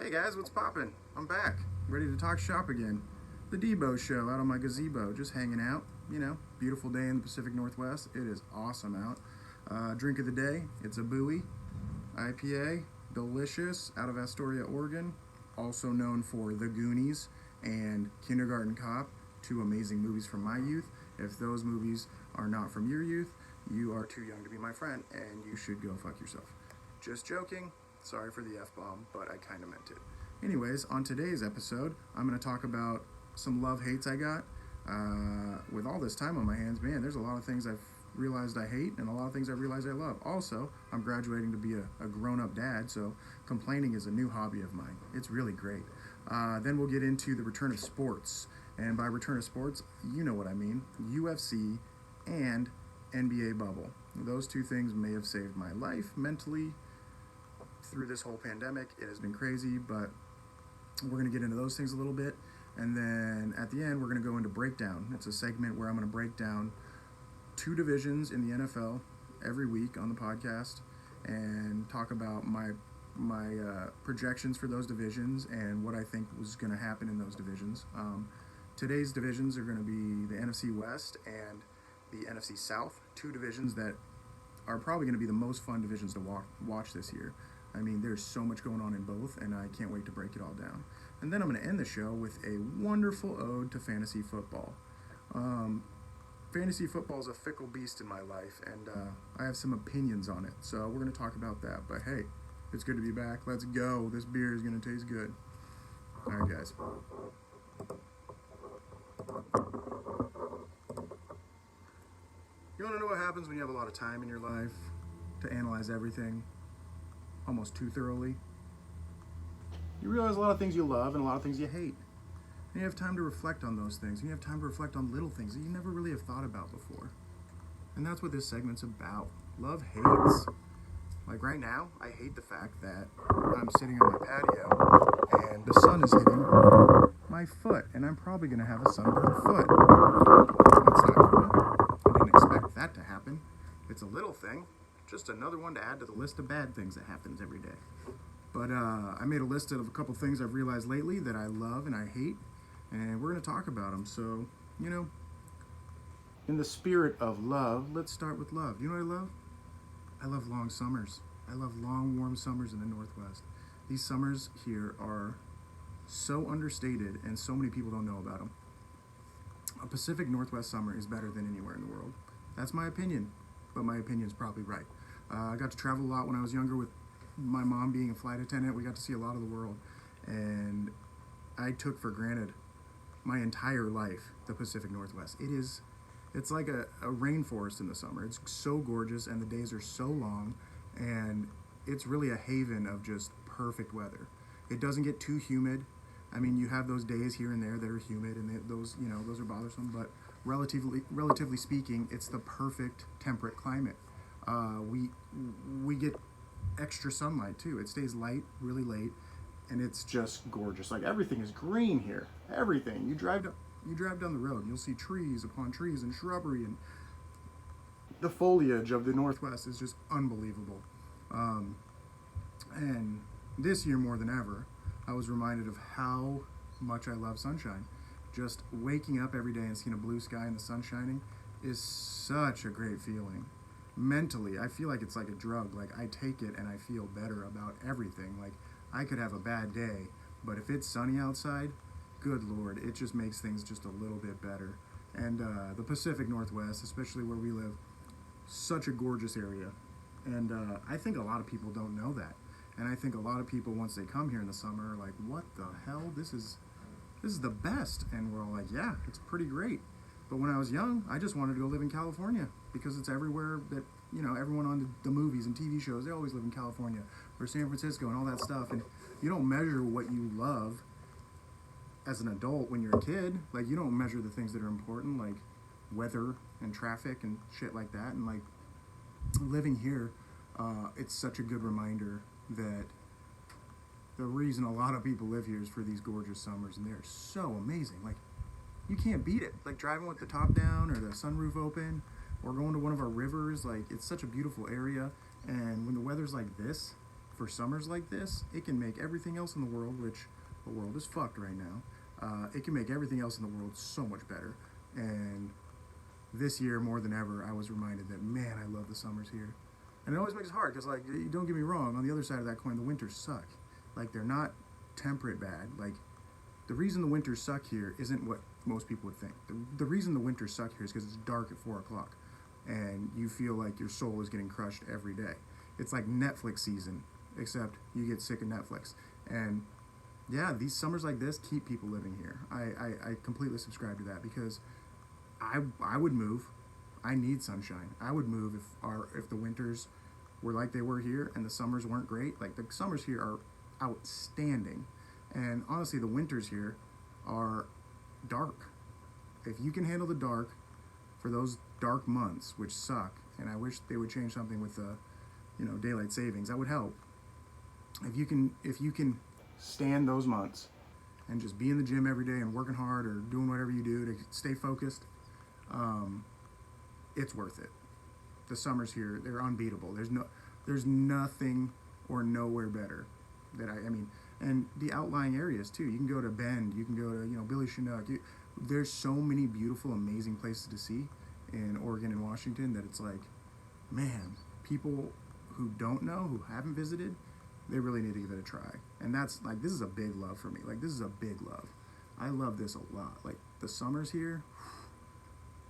Hey guys, what's poppin'? I'm back, ready to talk shop again. The Debo Show out on my gazebo, just hanging out. You know, beautiful day in the Pacific Northwest. It is awesome out. Drink of the day, it's a Bowie IPA, delicious, out of Astoria, Oregon. Also known for The Goonies and Kindergarten Cop, two amazing movies from my youth. If those movies are not from your youth, you are too young to be my friend, and you should go fuck yourself. Just joking. Sorry for the F-bomb, but I kind of meant it. Anyways, on today's episode, I'm going to talk about some love-hates I got. With all this time on my hands, man, there's a lot of things I've realized I hate and a lot of things I realized I love. Also, I'm graduating to be a grown-up dad, so complaining is a new hobby of mine. It's really great. Then we'll get into the return of sports. And by return of sports, you know what I mean. UFC and NBA bubble. Those two things may have saved my life mentally through this whole pandemic. It has been crazy, but we're going to get into those things a little bit. And then at the end, we're going to go into breakdown. It's a segment where I'm going to break down two divisions in the NFL every week on the podcast and talk about my projections for those divisions and what I think was going to happen in those divisions. Today's divisions are going to be the NFC West and the NFC South, two divisions that are probably going to be the most fun divisions to watch this year. I mean, there's so much going on in both, and I can't wait to break it all down. And then I'm going to end the show with a wonderful ode to fantasy football. Fantasy football is a fickle beast in my life, and I have some opinions on it. So we're going to talk about that. But hey, it's good to be back. Let's go. This beer is going to taste good. All right, guys. You want to know what happens when you have a lot of time in your life to analyze everything almost too thoroughly? You realize a lot of things you love and a lot of things you hate. And you have time to reflect on those things. And you have time to reflect on little things that you never really have thought about before. And that's what this segment's about. Love hates. Like right now, I hate the fact that I'm sitting on my patio and the sun is hitting my foot. And I'm probably going to have a sunburned foot. That's not good. I didn't expect that to happen. It's a little thing. Just another one to add to the list of bad things that happens every day. But I made a list of a couple things I've realized lately that I love and I hate, and we're going to talk about them. So, you know, in the spirit of love, let's start with love. You know what I love? I love long summers. I love long, warm summers in the Northwest. These summers here are so understated, and so many people don't know about them. A Pacific Northwest summer is better than anywhere in the world. That's my opinion, but my opinion's probably right. I got to travel a lot when I was younger with my mom being a flight attendant. We got to see a lot of the world, and I took for granted my entire life the Pacific Northwest. It's like a rainforest in the summer. It's so gorgeous, and the days are so long, and it's really a haven of just perfect weather. It doesn't get too humid. I mean, you have those days here and there that are humid, and those are bothersome, but relatively speaking, it's the perfect temperate climate. We get extra sunlight too. It stays light really late, and it's just gorgeous. Like, everything is green here. Everything. You drive down the road and you'll see trees upon trees and shrubbery, and the foliage of the Northwest is just unbelievable. And this year more than ever, I was reminded of how much I love sunshine. Just waking up every day and seeing a blue sky and the sun shining is such a great feeling. Mentally, I feel like it's like a drug. Like, I take it and I feel better about everything. Like, I could have a bad day, but if it's sunny outside, good Lord, it just makes things just a little bit better. And the Pacific Northwest, especially where we live, such a gorgeous area. And I think a lot of people don't know that. And I think a lot of people, once they come here in the summer, are like, what the hell? This is the best. And we're all like, yeah, it's pretty great. But when I was young, I just wanted to go live in California because it's everywhere that, you know, everyone on the movies and TV shows, they always live in California or San Francisco and all that stuff. And you don't measure what you love as an adult when you're a kid. Like, you don't measure the things that are important, like weather and traffic and shit like that. And like, living here, it's such a good reminder that the reason a lot of people live here is for these gorgeous summers, and they're so amazing. Like, you can't beat it. Like, driving with the top down or the sunroof open or going to one of our rivers, like, it's such a beautiful area. And when the weather's like this, for summers like this, it can make everything else in the world, which the world is fucked right now, it can make everything else in the world so much better. And this year, more than ever, I was reminded that, man, I love the summers here. And it always makes it hard, because, like, don't get me wrong, on the other side of that coin, the winters suck. Like, they're not temperate bad. Like, the reason the winters suck here isn't what most people would think. The reason the winters suck here is because it's dark at 4 o'clock, and you feel like your soul is getting crushed every day. It's like Netflix season, except you get sick of Netflix. And yeah, these summers like this keep people living here. I completely subscribe to that, because I would move. I need sunshine. I would move if the winters were like they were here and the summers weren't great. Like, the summers here are outstanding, and honestly, the winters here are dark. If you can handle the dark for those dark months, which suck, and I wish they would change something with the, daylight savings, that would help. If you can stand those months and just be in the gym every day and working hard or doing whatever you do to stay focused, it's worth it. The summers here, they're unbeatable. There's nothing or nowhere better that I mean, and the outlying areas too. You can go to Bend, you can go to, Billy Chinook. There's so many beautiful, amazing places to see in Oregon and Washington that it's like, man, people who don't know, who haven't visited, they really need to give it a try. And that's like, this is a big love for me. Like, this is a big love. I love this a lot. Like, the summers here,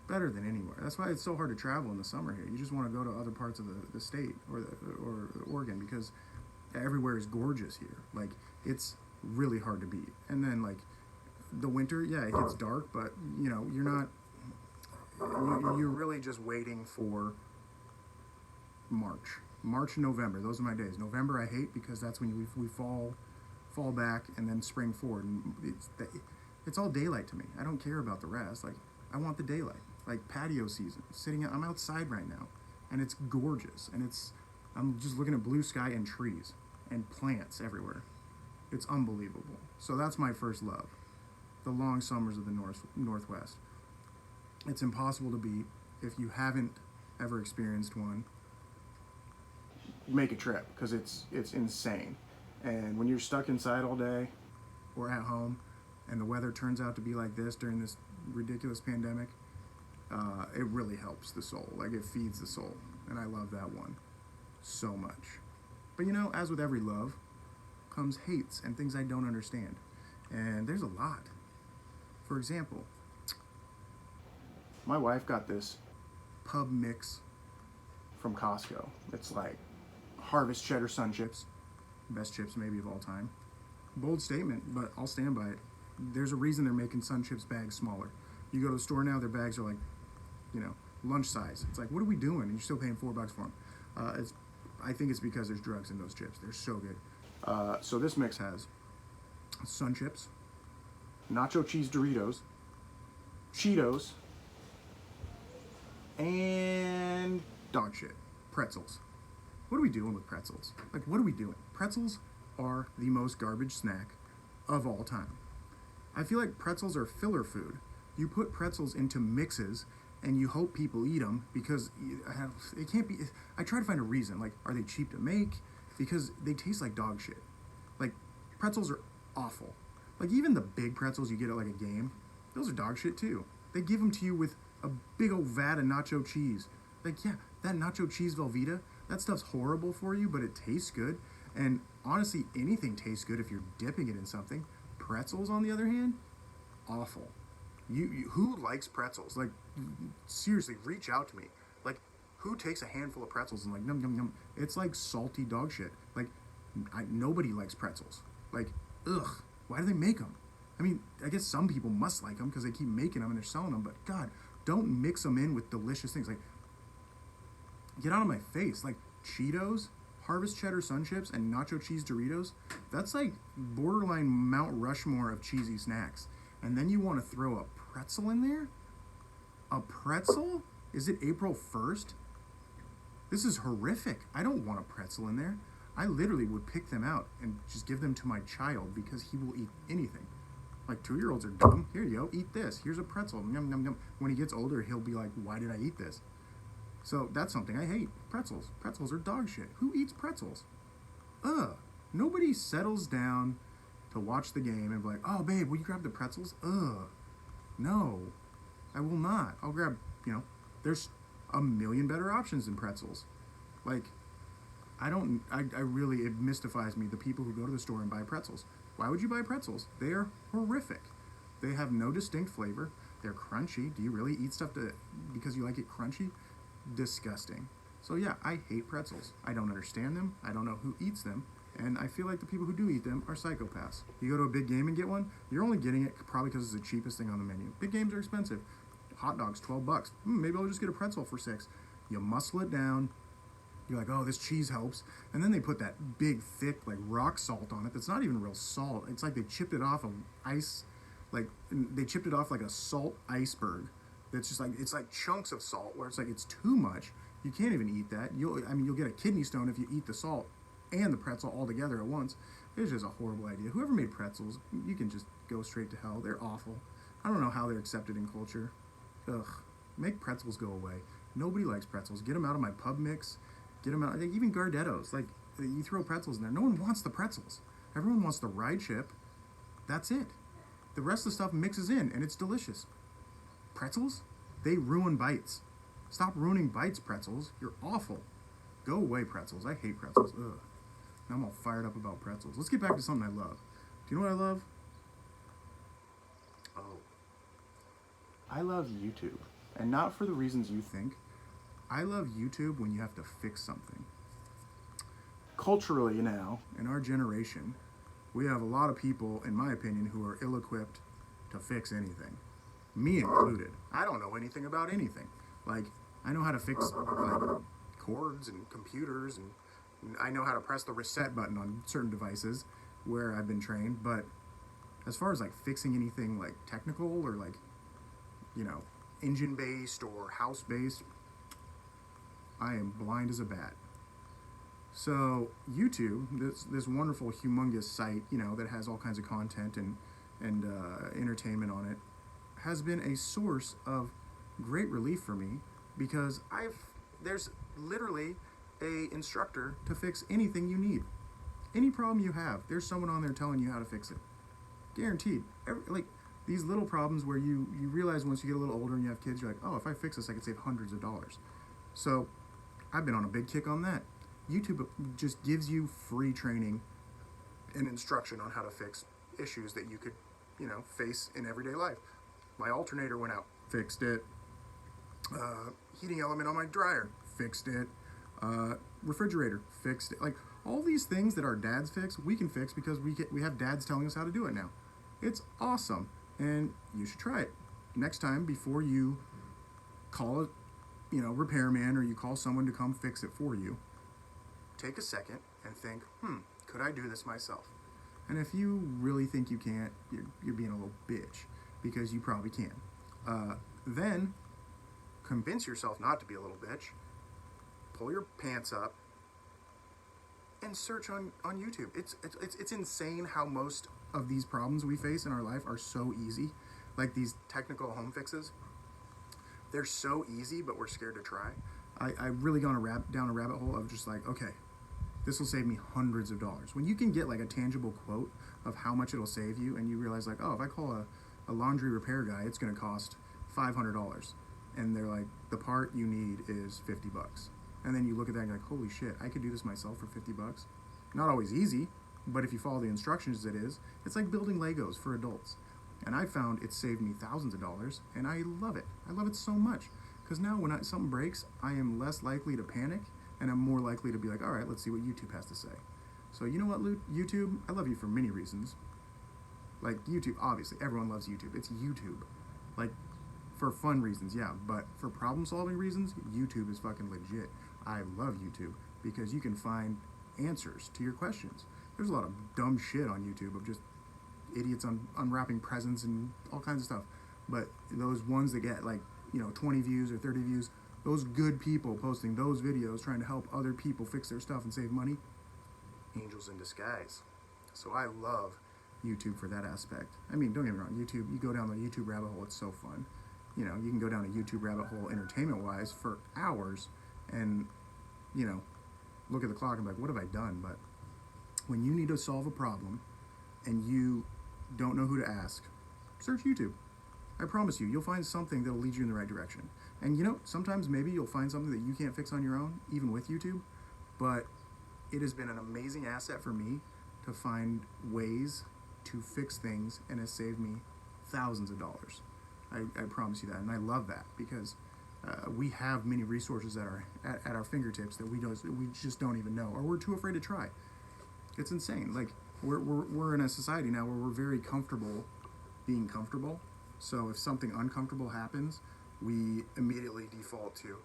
better than anywhere. That's why it's so hard to travel in the summer here. You just want to go to other parts of the state or Oregon, because everywhere is gorgeous here. Like, it's really hard to beat. And then, like, the winter, yeah, it gets dark, but you're not. You're really just waiting for March and November. Those are my days. November I hate, because that's when we fall back, and then spring forward, and it's all daylight to me. I don't care about the rest. Like, I want the daylight. Like, patio season, I'm outside right now, and it's gorgeous, and I'm just looking at blue sky and trees and plants everywhere. It's unbelievable. So that's my first love, the long summers of the Northwest. It's impossible to beat. If you haven't ever experienced one, make a trip, because it's insane. And when you're stuck inside all day or at home, and the weather turns out to be like this during this ridiculous pandemic, it really helps the soul. Like, it feeds the soul, and I love that one so much. But as with every love comes hates and things I don't understand, and there's a lot. For example, my wife got this pub mix from Costco. It's like Harvest Cheddar Sun Chips, best chips maybe of all time. Bold statement, but I'll stand by it. There's a reason they're making Sun Chips bags smaller. You go to the store now, their bags are like, lunch size. It's like, what are we doing? And you're still paying $4 for them. I think it's because there's drugs in those chips. They're so good. So this mix has Sun Chips, nacho cheese Doritos, Cheetos, and dog shit, pretzels. What are we doing with pretzels? Like, what are we doing? Pretzels are the most garbage snack of all time. I feel like pretzels are filler food. You put pretzels into mixes and you hope people eat them, because it can't be. I try to find a reason. Like, are they cheap to make? Because they taste like dog shit. Like, pretzels are awful. Like, even the big pretzels you get at like a game, those are dog shit too. They give them to you with a big old vat of nacho cheese. Like, yeah, that nacho cheese Velveeta, that stuff's horrible for you, but it tastes good. And honestly, anything tastes good if you're dipping it in something. Pretzels, on the other hand, awful. You who likes pretzels? Like, seriously, reach out to me. Like, who takes a handful of pretzels and like, num num num? It's like salty dog shit. Like, nobody likes pretzels. Like, ugh, why do they make them? I mean, I guess some people must like them because they keep making them and they're selling them, but God, don't mix them in with delicious things. Like, get out of my face. Like, Cheetos, Harvest Cheddar Sun Chips, and nacho cheese Doritos, that's like borderline Mount Rushmore of cheesy snacks. And then you want to throw a pretzel in there? A pretzel? Is it April 1st? This is horrific. I don't want a pretzel in there. I literally would pick them out and just give them to my child, because he will eat anything. Like, 2-year-olds are dumb. Here you go, eat this. Here's a pretzel. Yum, yum, yum. When he gets older, he'll be like, why did I eat this? So that's something I hate. Pretzels. Pretzels are dog shit. Who eats pretzels? Ugh. Nobody settles down to watch the game and be like, oh, babe, will you grab the pretzels? Ugh. No, I will not. I'll grab, there's a million better options than pretzels. Like, I really, it mystifies me, the people who go to the store and buy pretzels. Why would you buy pretzels? They are horrific. They have no distinct flavor. They're crunchy. Do you really eat stuff because you like it crunchy? Disgusting. So yeah, I hate pretzels. I don't understand them. I don't know who eats them. And I feel like the people who do eat them are psychopaths. You go to a big game and get one, you're only getting it probably because it's the cheapest thing on the menu. Big games are expensive. Hot dogs, $12. Maybe I'll just get a pretzel for $6. You muscle it down. You're like, oh, this cheese helps. And then they put that big, thick, like rock salt on it that's not even real salt. It's like they chipped it off of ice. Like, they chipped it off like a salt iceberg. That's just like, it's like chunks of salt where it's like, it's too much. You can't even eat that. You'll get a kidney stone if you eat the salt and the pretzel all together at once. It's just a horrible idea. Whoever made pretzels, you can just go straight to hell. They're awful. I don't know how they're accepted in culture. Ugh. Make pretzels go away. Nobody likes pretzels. Get them out of my pub mix. Get them out. Like, even Gardettos. Like, you throw pretzels in there. No one wants the pretzels. Everyone wants the rye chip. That's it. The rest of the stuff mixes in, and it's delicious. Pretzels? They ruin bites. Stop ruining bites, pretzels. You're awful. Go away, pretzels. I hate pretzels. Ugh. Now I'm all fired up about pretzels. Let's get back to something I love. Do you know what I love? Oh. I love YouTube. And not for the reasons you think. I love YouTube when you have to fix something. Culturally now, in our generation, we have a lot of people, in my opinion, who are ill-equipped to fix anything. Me included. I don't know anything about anything. Like, I know how to fix, like, cords and computers, and I know how to press the reset button on certain devices where I've been trained, but as far as, like, fixing anything, like, technical or, like, engine-based or house-based, I am blind as a bat. So YouTube, this wonderful, humongous site, that has all kinds of content and entertainment on it, has been a source of great relief for me because there's literally a instructor to fix anything you need. Any problem you have, there's someone on there telling you how to fix it. Guaranteed. Like, these little problems where you realize once you get a little older and you have kids, you're like, oh, if I fix this, I could save hundreds of dollars. So I've been on a big kick on that. YouTube just gives you free training and instruction on how to fix issues that you could, face in everyday life. My alternator went out, fixed it. Heating element on my dryer, fixed it. Refrigerator, fixed it. Like, all these things that our dads fix, we can fix because we have dads telling us how to do it now. It's awesome, and you should try it. Next time, before you call a repairman or you call someone to come fix it for you, take a second and think, could I do this myself? And if you really think you can't, you're being a little bitch, because you probably can. Then convince yourself not to be a little bitch, pull your pants up, and search on YouTube. It's insane how most of these problems we face in our life are so easy. Like these technical home fixes, they're so easy, but we're scared to try. I've really gone down a rabbit hole of just like, okay, this will save me hundreds of dollars. When you can get like a tangible quote of how much it'll save you, and you realize like, oh, if I call a laundry repair guy, it's going to cost $500. And they're like, the part you need is $50. And then you look at that and you're like, holy shit, I could do this myself for $50. Not always easy, but if you follow the instructions it's like building Legos for adults. And I found it saved me thousands of dollars, and I love it. I love it so much. Because now when something breaks, I am less likely to panic, and I'm more likely to be like, all right, let's see what YouTube has to say. So you know what, YouTube? I love you for many reasons. Like, YouTube, obviously, everyone loves YouTube. It's YouTube. Like, for fun reasons, yeah, but for problem-solving reasons, YouTube is fucking legit. I love YouTube because you can find answers to your questions. There's a lot of dumb shit on YouTube of just idiots unwrapping presents and all kinds of stuff. But those ones that get like, 20 views or 30 views, those good people posting those videos trying to help other people fix their stuff and save money, angels in disguise. So I love YouTube for that aspect. I mean, don't get me wrong, YouTube, you go down the YouTube rabbit hole, it's so fun. You can go down a YouTube rabbit hole entertainment-wise for hours and, look at the clock and be like, what have I done? But When you need to solve a problem and you don't know who to ask, search YouTube. I promise you, you'll find something that'll lead you in the right direction. And you know, sometimes maybe you'll find something that you can't fix on your own, even with YouTube, but it has been an amazing asset for me to find ways to fix things, and has saved me thousands of dollars. I promise you that, and I love that because we have many resources at our fingertips that we just don't even know, or we're too afraid to try. It's insane. Like we're in a society now where we're very comfortable being comfortable. So if something uncomfortable happens, we immediately default to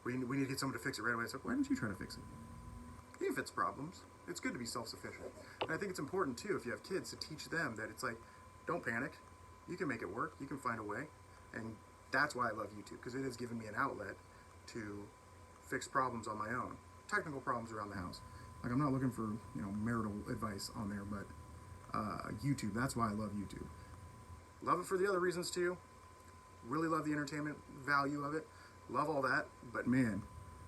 we need to get someone to fix it right away. It's like, why don't you try to fix it? If it's problems, it's good to be self-sufficient. And I think it's important too, if you have kids, to teach them that it's like, don't panic. You can make it work. You can find a way. And that's why I love YouTube, because it has given me an outlet to fix problems on my own. Technical problems around the house. Like, I'm not looking for, marital advice on there, but YouTube, that's why I love YouTube. Love it for the other reasons too. Really love the entertainment value of it. Love all that. But man,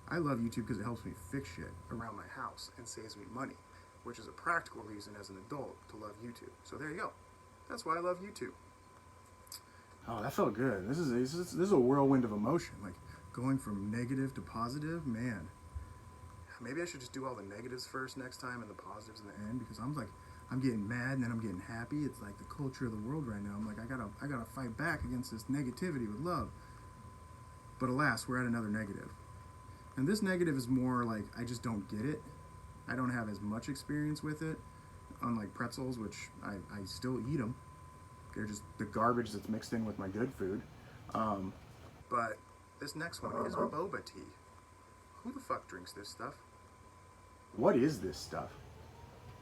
I love YouTube because it helps me fix shit around my house and saves me money, which is a practical reason as an adult to love YouTube. So there you go. That's why I love YouTube. Oh, that felt good. This is a whirlwind of emotion. Like going from negative to positive, man. Maybe I should just do all the negatives first next time and the positives in the end, because I'm getting mad and then I'm getting happy. It's like the culture of the world right now. I'm like, I gotta fight back against this negativity with love. But alas, we're at another negative. And this negative is more like, I just don't get it. I don't have as much experience with it. Unlike pretzels, which I still eat them. They're just the garbage that's mixed in with my good food. But this next one is boba tea. Who the fuck drinks this stuff? What is this stuff?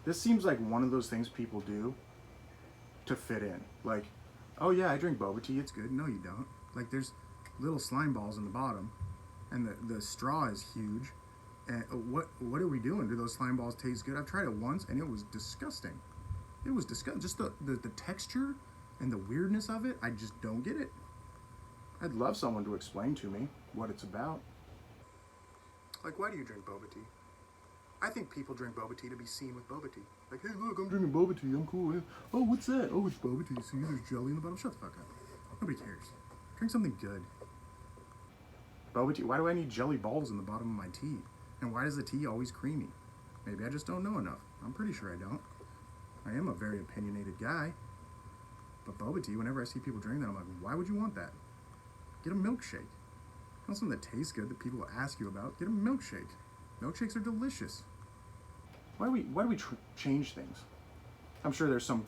This seems like one of those things people do to fit in. Like, oh yeah, I drink boba tea, it's good. No, you don't. Like, there's little slime balls in the bottom, and the straw is huge. And what are we doing? Do those slime balls taste good? I've tried it once, and it was disgusting. It was disgusting. Just the texture and the weirdness of it, I just don't get it. I'd love someone to explain to me what it's about. Like, why do you drink boba tea? I think people drink boba tea to be seen with boba tea. Like, hey, look, I'm drinking boba tea. I'm cool. Oh, what's that? Oh, it's boba tea. See, there's jelly in the bottom. Shut the fuck up. Nobody cares. Drink something good. Boba tea. Why do I need jelly balls in the bottom of my tea? And why is the tea always creamy? Maybe I just don't know enough. I'm pretty sure I don't. I am a very opinionated guy. But boba tea, whenever I see people drink that, I'm like, why would you want that? Get a milkshake. Not something that tastes good that people will ask you about. Get a milkshake. Milkshakes are delicious. Why do we change things? I'm sure there's some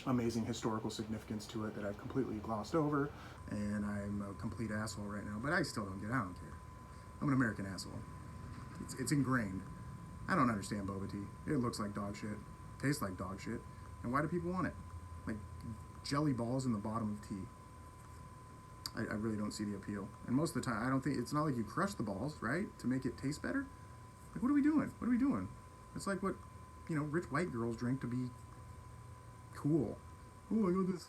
amazing historical significance to it that I've completely glossed over, and I'm a complete asshole right now, but I still don't get it. I don't care. I'm an American asshole. It's ingrained. I don't understand boba tea. It looks like dog shit. Tastes like dog shit. And why do people want it? Like jelly balls in the bottom of tea. I really don't see the appeal. And most of the time, I don't think, it's not like you crush the balls, right? To make it taste better? Like, what are we doing? What are we doing? It's like what, rich white girls drink to be cool. Oh, I got this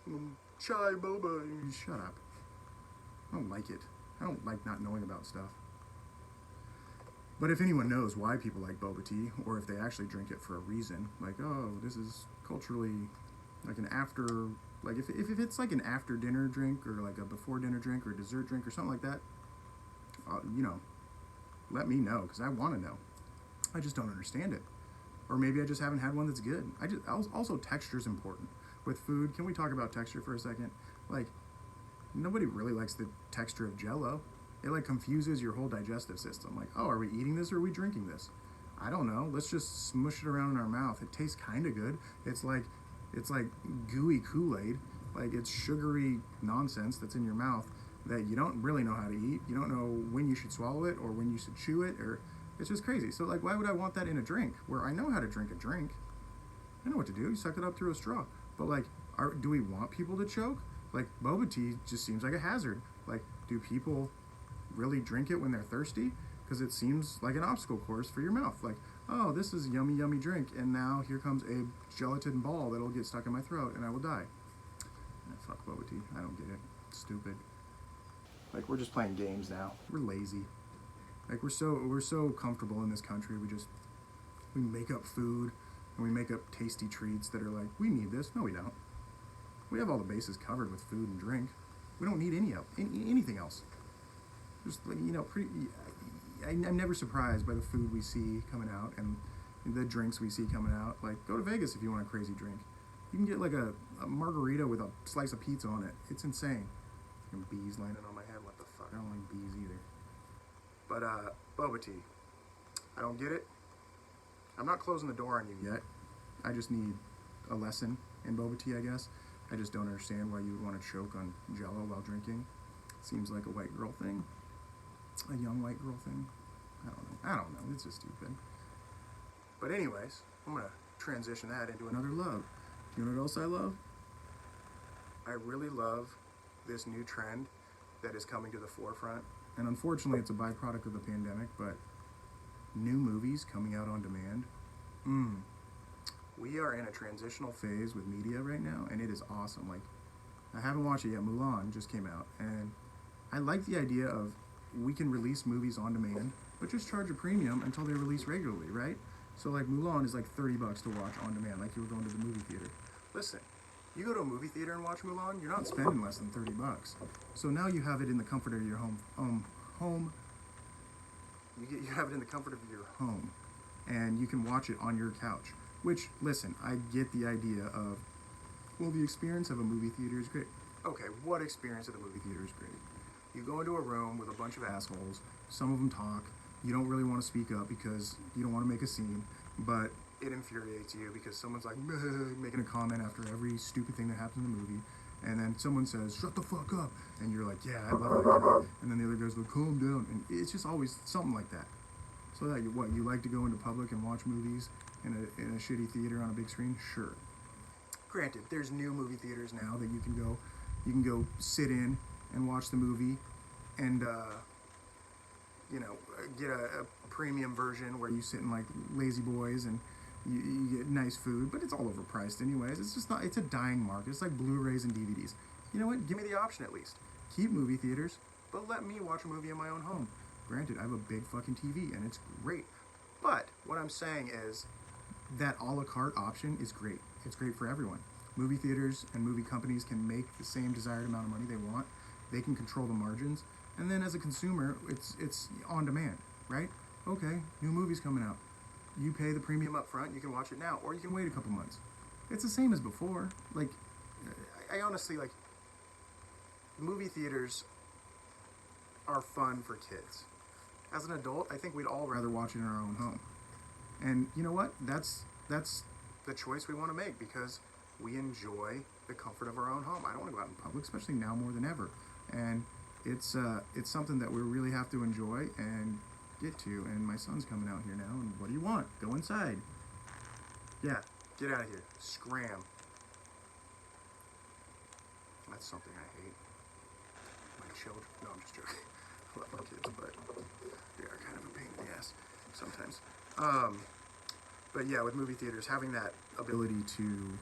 chai boba. Shut up. I don't like it. I don't like not knowing about stuff. But if anyone knows why people like boba tea, or if they actually drink it for a reason, like, oh, this is culturally like an after, like if it's like an after dinner drink, or like a before dinner drink, or a dessert drink, or something like that, let me know, because I want to know. I just don't understand it. Or maybe I just haven't had one that's good. Also, texture is important. With food, can we talk about texture for a second? Like, nobody really likes the texture of Jell-O. It like confuses your whole digestive system. Like, oh, are we eating this or are we drinking this? I don't know. Let's just smush it around in our mouth. It tastes kind of good. It's like gooey Kool-Aid. Like, it's sugary nonsense that's in your mouth that you don't really know how to eat. You don't know when you should swallow it or when you should chew it, or it's just crazy. So like, why would I want that in a drink where I know how to drink a drink? I know what to do. You suck it up through a straw. But like, do we want people to choke? Like, boba tea just seems like a hazard. Like, do people really drink it when they're thirsty? Because it seems like an obstacle course for your mouth. Like, oh, this is a yummy, yummy drink, and now here comes a gelatin ball that'll get stuck in my throat and I will die. Fuck boba tea. I don't get it. It's stupid. Like, we're just playing games now. We're lazy. Like, we're so comfortable in this country. We just We make up food, and we make up tasty treats that are like, we need this. No, we don't. We have all the bases covered with food and drink. We don't need anything else. Just like, I'm never surprised by the food we see coming out and the drinks we see coming out. Like, go to Vegas if you want a crazy drink. You can get like a margarita with a slice of pizza on it. It's insane. And bees landing on my head. What the fuck? I don't like bees either. But boba tea. I don't get it. I'm not closing the door on you yet. I just need a lesson in boba tea, I guess. I just don't understand why you would want to choke on Jell-O while drinking. Seems like a white girl thing. A young white girl thing. I don't know. It's just stupid. But anyways, I'm going to transition that into another love. You know what else I love? I really love this new trend that is coming to the forefront. And unfortunately, it's a byproduct of the pandemic, but new movies coming out on demand. We are in a transitional phase with media right now, and it is awesome. Like, I haven't watched it yet. Mulan just came out, and I like the idea of we can release movies on demand, but just charge a premium until they're released regularly, right? So like Mulan is like $30 to watch on demand, like you were going to the movie theater. Listen, you go to a movie theater and watch Mulan, you're not spending less than $30. So now you have it in the comfort of your home. You have it in the comfort of your home, and you can watch it on your couch. Which, listen, I get the idea of, well, the experience of a movie theater is great. Okay, what experience of the movie theater is great? You go into a room with a bunch of assholes, some of them talk, you don't really want to speak up because you don't want to make a scene, but it infuriates you because someone's like, making a comment after every stupid thing that happens in the movie, and then someone says, shut the fuck up, and you're like, yeah, I love that, and then the other guy's like, calm down, and it's just always something like that. So that you like to go into public and watch movies in a shitty theater on a big screen? Sure. Granted, there's new movie theaters now that you can go sit in and watch the movie and get a premium version where you sit in like Lazy Boys and you get nice food, but it's all overpriced anyways. It's a dying market. It's like Blu-rays and DVDs. You know what? Give me the option at least. Keep movie theaters, but let me watch a movie in my own home. Granted, I have a big fucking TV and it's great. But what I'm saying is that a la carte option is great. It's great for everyone. Movie theaters and movie companies can make the same desired amount of money they want. They can control the margins. And then as a consumer, it's on demand, right? Okay, new movie's coming out. You pay the premium up front, you can watch it now, or you can wait a couple months. It's the same as before. Like, I honestly, like, movie theaters are fun for kids. As an adult, I think we'd all rather watch it in our own home. And you know what? That's the choice we want to make because we enjoy the comfort of our own home. I don't want to go out in public, especially now more than ever. And it's something that we really have to enjoy and get to. And my son's coming out here now, and what do you want? Go inside. Yeah, get out of here. Scram. That's something I hate. My children. No, I'm just joking. I love my kids, but they are kind of a pain in the ass sometimes. But yeah, with movie theaters, having that ability to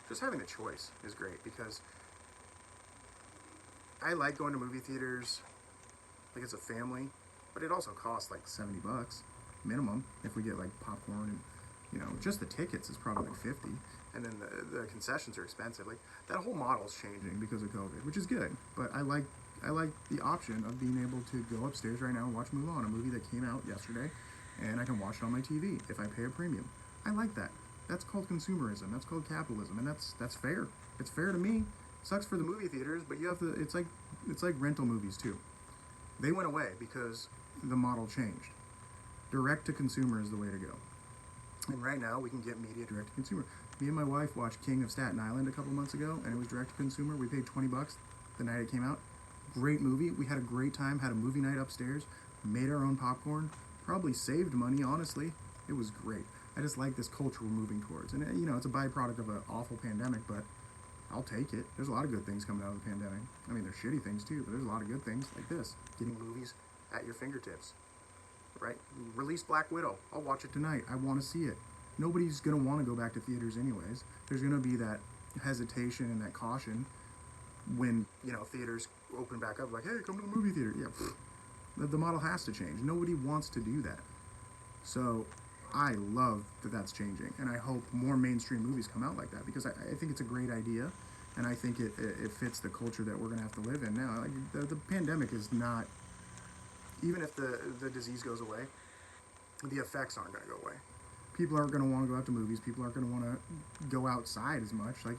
just having the choice is great because I like going to movie theaters like as a family, but it also costs like $70 minimum if we get like popcorn and just the tickets is probably like 50, and then the concessions are expensive. Like that whole model's changing because of COVID, which is good. But I like the option of being able to go upstairs right now and watch Mulan, a movie that came out yesterday, and I can watch it on my TV if I pay a premium. I like that. That's called consumerism. That's called capitalism, and that's fair. It's fair to me. Sucks for the movie theaters, but you have to. It's like rental movies too. They went away because the model changed. Direct to consumer is the way to go. And right now we can get media direct to consumer. Me and my wife watched King of Staten Island a couple months ago, and it was direct to consumer. We paid $20 the night it came out. Great movie. We had a great time. Had a movie night upstairs. Made our own popcorn. Probably saved money, honestly. It was great. I just like this culture we're moving towards. And, it's a byproduct of an awful pandemic, but I'll take it. There's a lot of good things coming out of the pandemic. I mean, there's shitty things too, but there's a lot of good things like this. Getting movies at your fingertips, right? Release Black Widow. I'll watch it tonight. I want to see it. Nobody's going to want to go back to theaters anyways. There's going to be that hesitation and that caution when, theaters open back up like, hey, come to the movie theater. Yeah, the model has to change. Nobody wants to do that. So I love that that's changing, and I hope more mainstream movies come out like that, because I think it's a great idea, and I think it fits the culture that we're going to have to live in now. Like the pandemic is not, even if the disease goes away, the effects aren't going to go away. People aren't going to want to go out to movies. People aren't going to want to go outside as much, like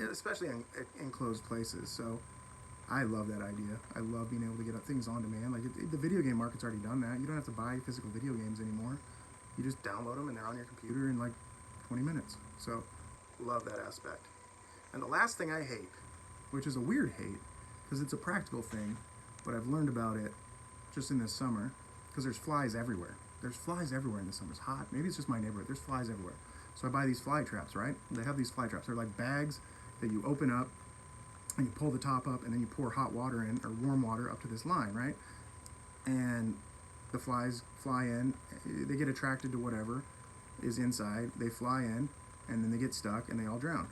especially in enclosed places. So I love that idea. I love being able to get things on demand. Like the video game market's already done that. You don't have to buy physical video games anymore. You just download them and they're on your computer in like 20 minutes. So love that aspect. And the last thing I hate, which is a weird hate, because it's a practical thing, but I've learned about it just in this summer, because there's flies everywhere. There's flies everywhere in the summer. It's hot. Maybe it's just my neighborhood. There's flies everywhere. So I buy these fly traps, right? They have these fly traps. They're like bags that you open up and you pull the top up, and then you pour hot water in, or warm water up to this line, right? And the flies fly in. They get attracted to whatever is inside. They fly in, and then they get stuck, and they all drown.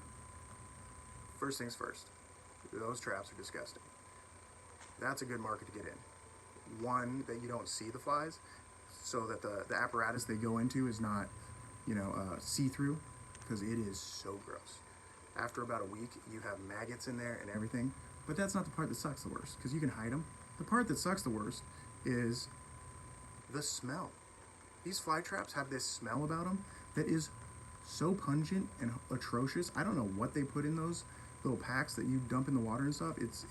First things first, those traps are disgusting. That's a good market to get in. One, that you don't see the flies, so that the apparatus they go into is not, see-through, because it is so gross. After about a week, you have maggots in there and everything, but that's not the part that sucks the worst, because you can hide them. The part that sucks the worst is the smell. These fly traps have this smell about them that is so pungent and atrocious. I don't know what they put in those little packs that you dump in the water and stuff. It's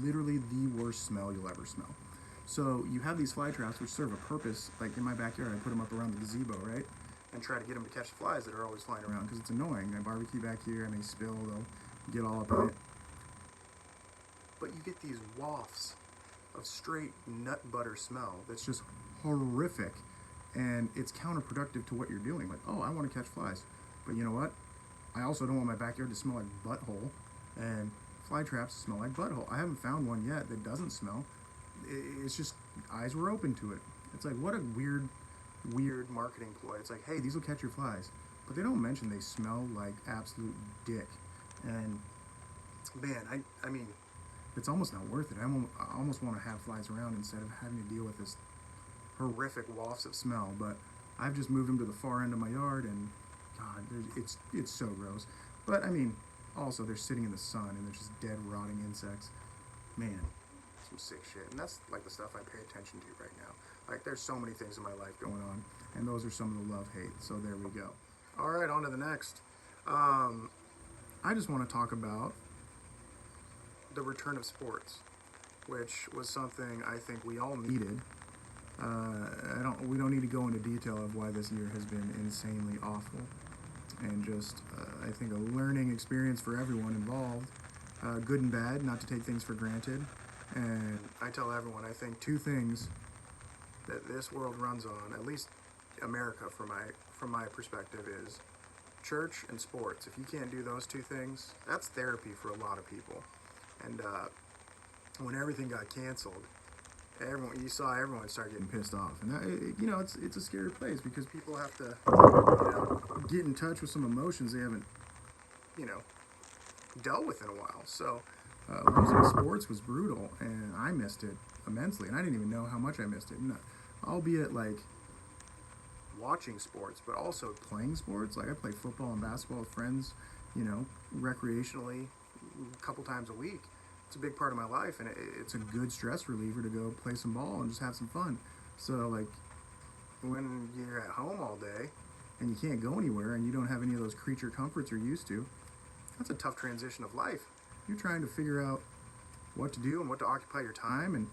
literally the worst smell you'll ever smell. So you have these fly traps which serve a purpose. Like in my backyard, I put them up around the gazebo, right? And try to get them to catch the flies that are always flying around, because it's annoying. I barbecue back here and they spill, they'll get all up in it. But you get these wafts of straight nut butter smell that's just horrific, and it's counterproductive to what you're doing. Like, oh, I want to catch flies, but you know what? I also don't want my backyard to smell like butthole, and fly traps smell like butthole. I haven't found one yet that doesn't smell. It's just, eyes were open to it. It's like, what a weird marketing ploy. It's like, hey, these will catch your flies, but they don't mention they smell like absolute dick. And man, I mean, it's almost not worth it. I almost want to have flies around instead of having to deal with this horrific wafts of smell. But I've just moved them to the far end of my yard, and God, it's so gross. But I mean, also they're sitting in the sun and they're just dead, rotting insects. Man, some sick shit. And that's like the stuff I pay attention to right now. Like, there's so many things in my life going on, and those are some of the love-hate. So there we go. All right, on to the next. I just want to talk about the return of sports, which was something I think we all needed. We don't need to go into detail of why this year has been insanely awful, and just I think a learning experience for everyone involved, good and bad, not to take things for granted. And I tell everyone, I think two things that this world runs on, at least America from my perspective, is church and sports. If you can't do those two things, that's therapy for a lot of people. And when everything got canceled, you saw everyone start getting pissed off, and that, it's a scary place, because people have to get in touch with some emotions they haven't dealt with in a while. So losing sports was brutal, and I missed it immensely, and I didn't even know how much I missed it. And, albeit like watching sports, but also playing sports. Like, I play football and basketball with friends, recreationally, a couple times a week. It's a big part of my life, and it's a good stress reliever to go play some ball and just have some fun. So, like, when you're at home all day and you can't go anywhere and you don't have any of those creature comforts you're used to, that's a tough transition of life. You're trying to figure out what to do and what to occupy your time, and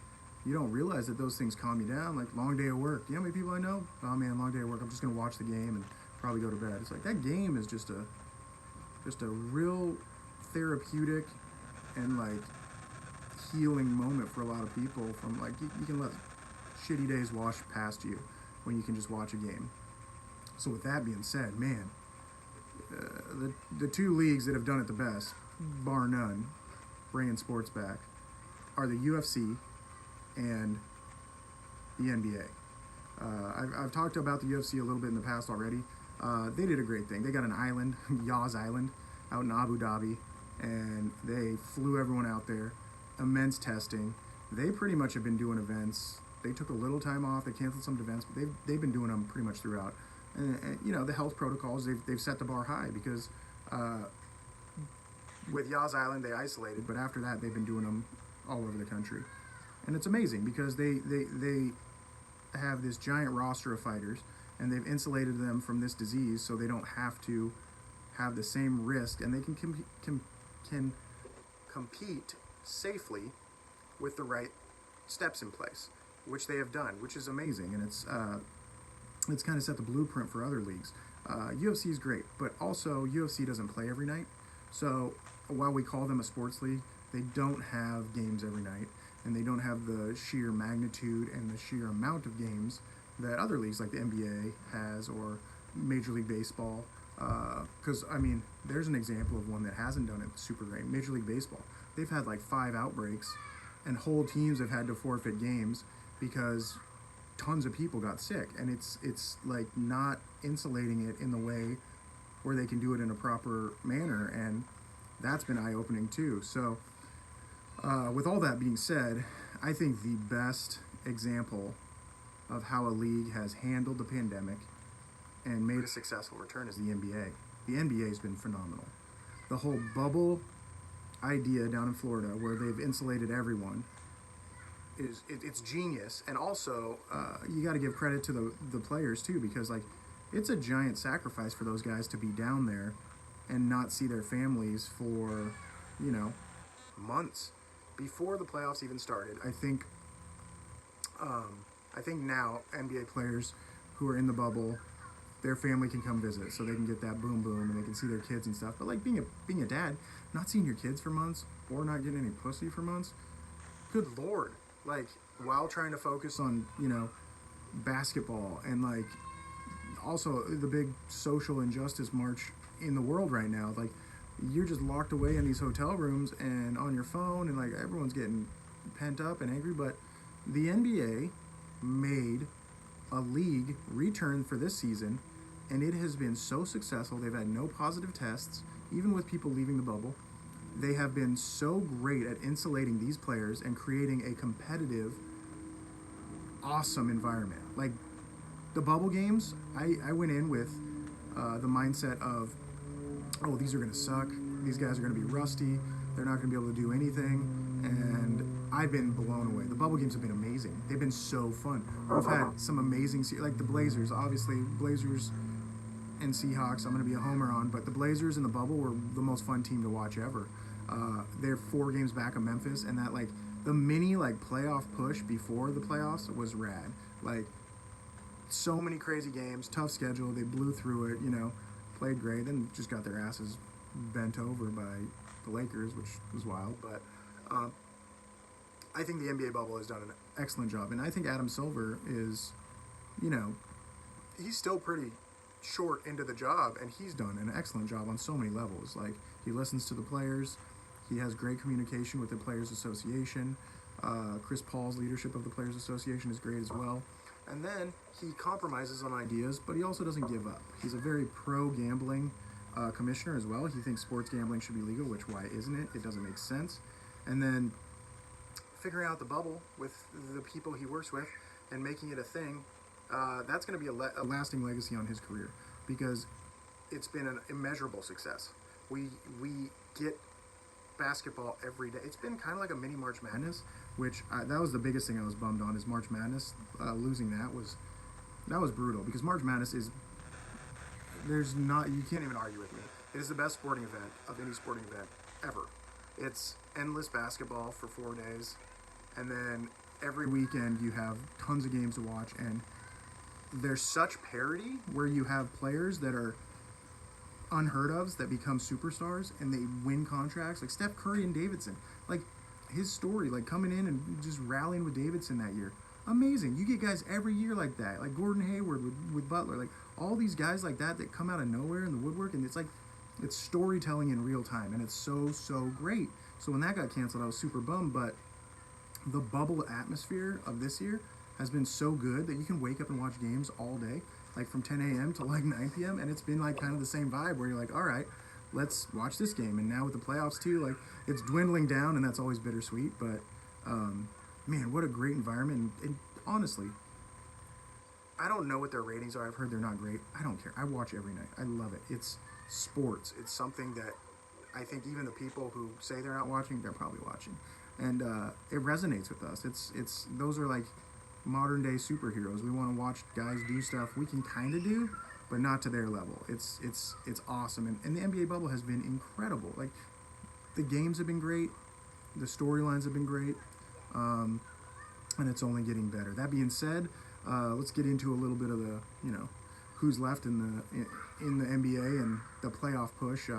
you don't realize that those things calm you down. Like, long day of work. You know how many people I know? Oh man, long day of work. I'm just gonna watch the game and probably go to bed. It's like, that game is just a real therapeutic and like healing moment for a lot of people. From like, you can let shitty days wash past you when you can just watch a game. So with that being said, man, the two leagues that have done it the best, bar none, bringing sports back, are the UFC and the NBA. I've talked about the UFC a little bit in the past already. They did a great thing. They got an island, Yas Island, out in Abu Dhabi, and they flew everyone out there. Immense testing. They pretty much have been doing events They took a little time off. They canceled some events, but they've been doing them pretty much throughout. And you know, the health protocols, they've set the bar high because with Yas Island they isolated, but after that they've been doing them all over the country, and it's amazing because they have this giant roster of fighters, and they've insulated them from this disease, so they don't have to have the same risk, and they can compete safely with the right steps in place, which they have done, which is amazing, and it's kind of set the blueprint for other leagues. UFC is great, but also UFC doesn't play every night, so while we call them a sports league, they don't have games every night, and they don't have the sheer magnitude and the sheer amount of games that other leagues like the NBA has, or Major League Baseball. Because, I mean, there's an example of one that hasn't done it super great. Major League Baseball. They've had like 5 outbreaks, and whole teams have had to forfeit games because tons of people got sick, and it's like not insulating it in the way where they can do it in a proper manner, and that's been eye-opening too. So with all that being said, I think the best example of how a league has handled the pandemic and made a successful return is the NBA. The NBA has been phenomenal. The whole bubble idea down in Florida, where they've insulated everyone, it's genius. And also, you got to give credit to the players too, because like it's a giant sacrifice for those guys to be down there and not see their families for, you know, months before the playoffs even started. I think now NBA players who are in the bubble, their family can come visit, so they can get that boom boom and they can see their kids and stuff. But like being a dad, not seeing your kids for months or not getting any pussy for months, good lord. Like, while trying to focus on, you know, basketball and like also the big social injustice march in the world right now, like you're just locked away in these hotel rooms and on your phone, and like everyone's getting pent up and angry. But the NBA made a league return for this season, and it has been so successful. They've had no positive tests, even with people leaving the bubble. They have been so great at insulating these players and creating a competitive, awesome environment. Like the bubble games, I went in with the mindset of, oh, these are going to suck. These guys are going to be rusty. They're not going to be able to do anything. And I've been blown away. The bubble games have been amazing. They've been so fun. We've had some amazing, like the Blazers, obviously, Blazers and Seahawks, I'm going to be a homer on, but the Blazers in the bubble were the most fun team to watch ever. They're 4 games back of Memphis, and that like the mini like playoff push before the playoffs was rad. Like so many crazy games, tough schedule. They blew through it, you know, played great, then just got their asses bent over by the Lakers, which was wild. But I think the NBA bubble has done an excellent job, and I think Adam Silver is, you know, he's still pretty short into the job, and he's done an excellent job on so many levels. Like, he listens to the players, he has great communication with the Players Association. Chris Paul's leadership of the Players Association is great as well. And then he compromises on ideas, but he also doesn't give up. He's a very pro-gambling commissioner as well. He thinks sports gambling should be legal, which why isn't it? It doesn't make sense. And then figuring out the bubble with the people he works with and making it a thing, that's going to be a lasting legacy on his career, because it's been an immeasurable success. We get basketball every day. It's been kind of like a mini March Madness, which that was the biggest thing I was bummed on, is March Madness. Losing that was brutal, because March Madness is, you can't even argue with me. It is the best sporting event of any sporting event ever. It's endless basketball for 4 days, and then every weekend you have tons of games to watch, and there's such parity where you have players that are unheard ofs that become superstars and they win contracts, like Steph Curry and Davidson. Like, his story, like coming in and just rallying with Davidson that year, amazing. You get guys every year like that, like Gordon Hayward with Butler, like all these guys like that come out of nowhere in the woodwork, and it's like, it's storytelling in real time, and it's so great. So when that got canceled, I was super bummed, but the bubble atmosphere of this year has been so good that you can wake up and watch games all day, like from 10 a.m. to like 9 p.m. And it's been like kind of the same vibe where you're like, all right, let's watch this game. And now with the playoffs too, like it's dwindling down, and that's always bittersweet. But man, what a great environment. And honestly, I don't know what their ratings are. I've heard they're not great. I don't care. I watch every night. I love it. It's sports. It's something that I think even the people who say they're not watching, they're probably watching, and it resonates with us. It's those are like modern day superheroes. We want to watch guys do stuff we can kind of do, but not to their level. It's awesome, and the NBA bubble has been incredible. Like the games have been great, the storylines have been great, and it's only getting better. That being said, let's get into a little bit of the who's left in the NBA and the playoff push.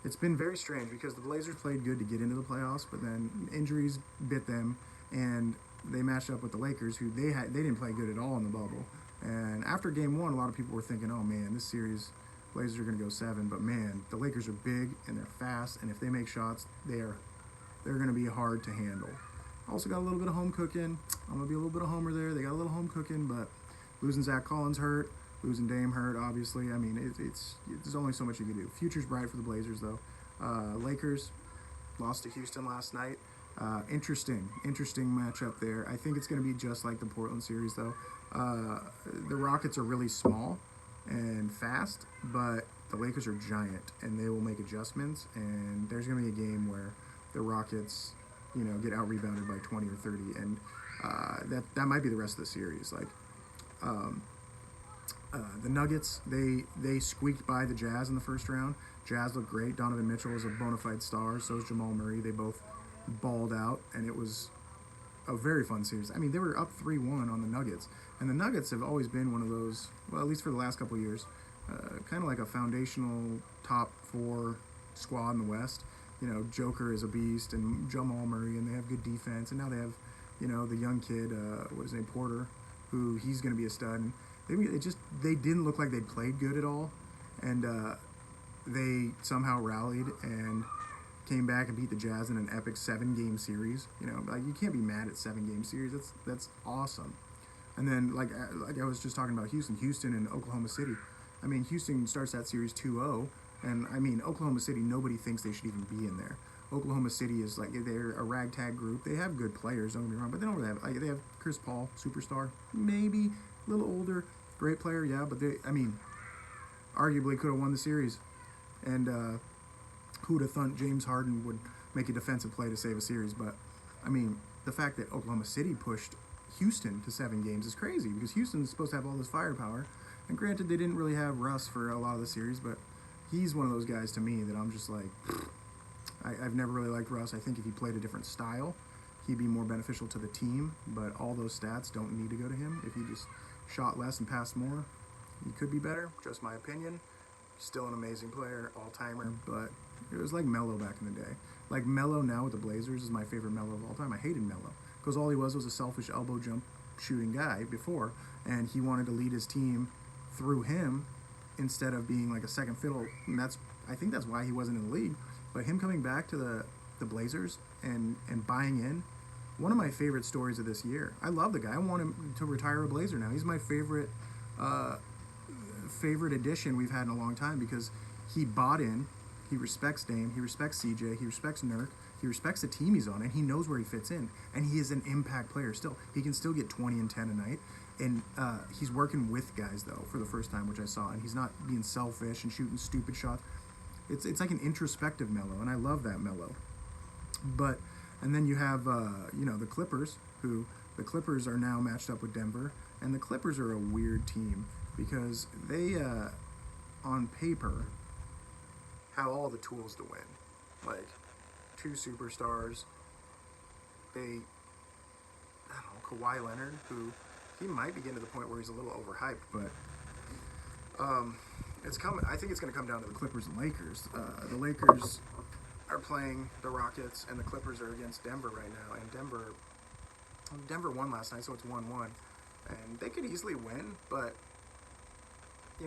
It's been very strange because the Blazers played good to get into the playoffs, but then injuries bit them, and they matched up with the Lakers, who they didn't play good at all in the bubble. And after Game 1, a lot of people were thinking, "Oh man, this series, Blazers are going to go 7." But man, the Lakers are big and they're fast, and if they make shots, they're going to be hard to handle. Also got a little bit of home cooking. I'm gonna be a little bit of homer there. They got a little home cooking, but losing Zach Collins hurt. Losing Dame hurt, obviously. I mean, there's only so much you can do. Future's bright for the Blazers, though. Lakers lost to Houston last night. Interesting matchup there. I think it's going to be just like the Portland series, though. The Rockets are really small and fast, but the Lakers are giant, and they will make adjustments. And there's going to be a game where the Rockets, get out-rebounded by 20 or 30, and that might be the rest of the series. Like, the Nuggets, they squeaked by the Jazz in the first round. Jazz looked great. Donovan Mitchell is a bona fide star. So is Jamal Murray. They both balled out, and it was a very fun series. I mean, they were up 3-1 on the Nuggets, and the Nuggets have always been one of those, well, at least for the last couple of years, kind of like a foundational top 4 squad in the West. Joker is a beast, and Jamal Murray, and they have good defense, and now they have, the young kid, what is his name, Porter, who he's going to be a stud. And they didn't look like they played good at all, and they somehow rallied and came back and beat the Jazz in an epic 7-game series. Like, you can't be mad at 7-game series. That's awesome. And then like I was just talking about Houston and Oklahoma City. I mean, Houston starts that series 2-0, and I mean, Oklahoma City, nobody thinks they should even be in there. Oklahoma City is like, they're a ragtag group. They have good players, don't get me wrong, but they don't really have, they have Chris Paul, superstar, maybe a little older, great player, yeah, but arguably could have won the series. And who would have thought James Harden would make a defensive play to save a series? But I mean, the fact that Oklahoma City pushed Houston to 7 games is crazy, because Houston's supposed to have all this firepower. And granted, they didn't really have Russ for a lot of the series, but he's one of those guys to me that I'm just like, I've never really liked Russ. I think if he played a different style, he'd be more beneficial to the team, but all those stats don't need to go to him. If he just shot less and passed more, he could be better, just my opinion. Still an amazing player, all-timer, but it was like Melo back in the day. Like, Melo now with the Blazers is my favorite Melo of all time. I hated Melo, because all he was a selfish elbow jump shooting guy before, and he wanted to lead his team through him instead of being like a second fiddle, and I think that's why he wasn't in the league. But him coming back to the Blazers and buying in, one of my favorite stories of this year. I love the guy. I want him to retire a Blazer now. He's my favorite addition we've had in a long time, because he bought in. He respects Dame. He respects CJ. He respects Nurk. He respects the team he's on, and he knows where he fits in. And he is an impact player still. He can still get 20 and 10 a night. And he's working with guys, though, for the first time, which I saw. And he's not being selfish and shooting stupid shots. It's like an introspective Melo, and I love that Melo. But, and then you have, the Clippers, the Clippers are now matched up with Denver. And the Clippers are a weird team, because they, on paper, have all the tools to win. Like, 2 superstars. Kawhi Leonard, who he might be getting to the point where he's a little overhyped, but it's coming. I think it's going to come down to the Clippers and Lakers. The Lakers are playing the Rockets, and the Clippers are against Denver right now. And Denver won last night, so it's 1-1, and they could easily win. But I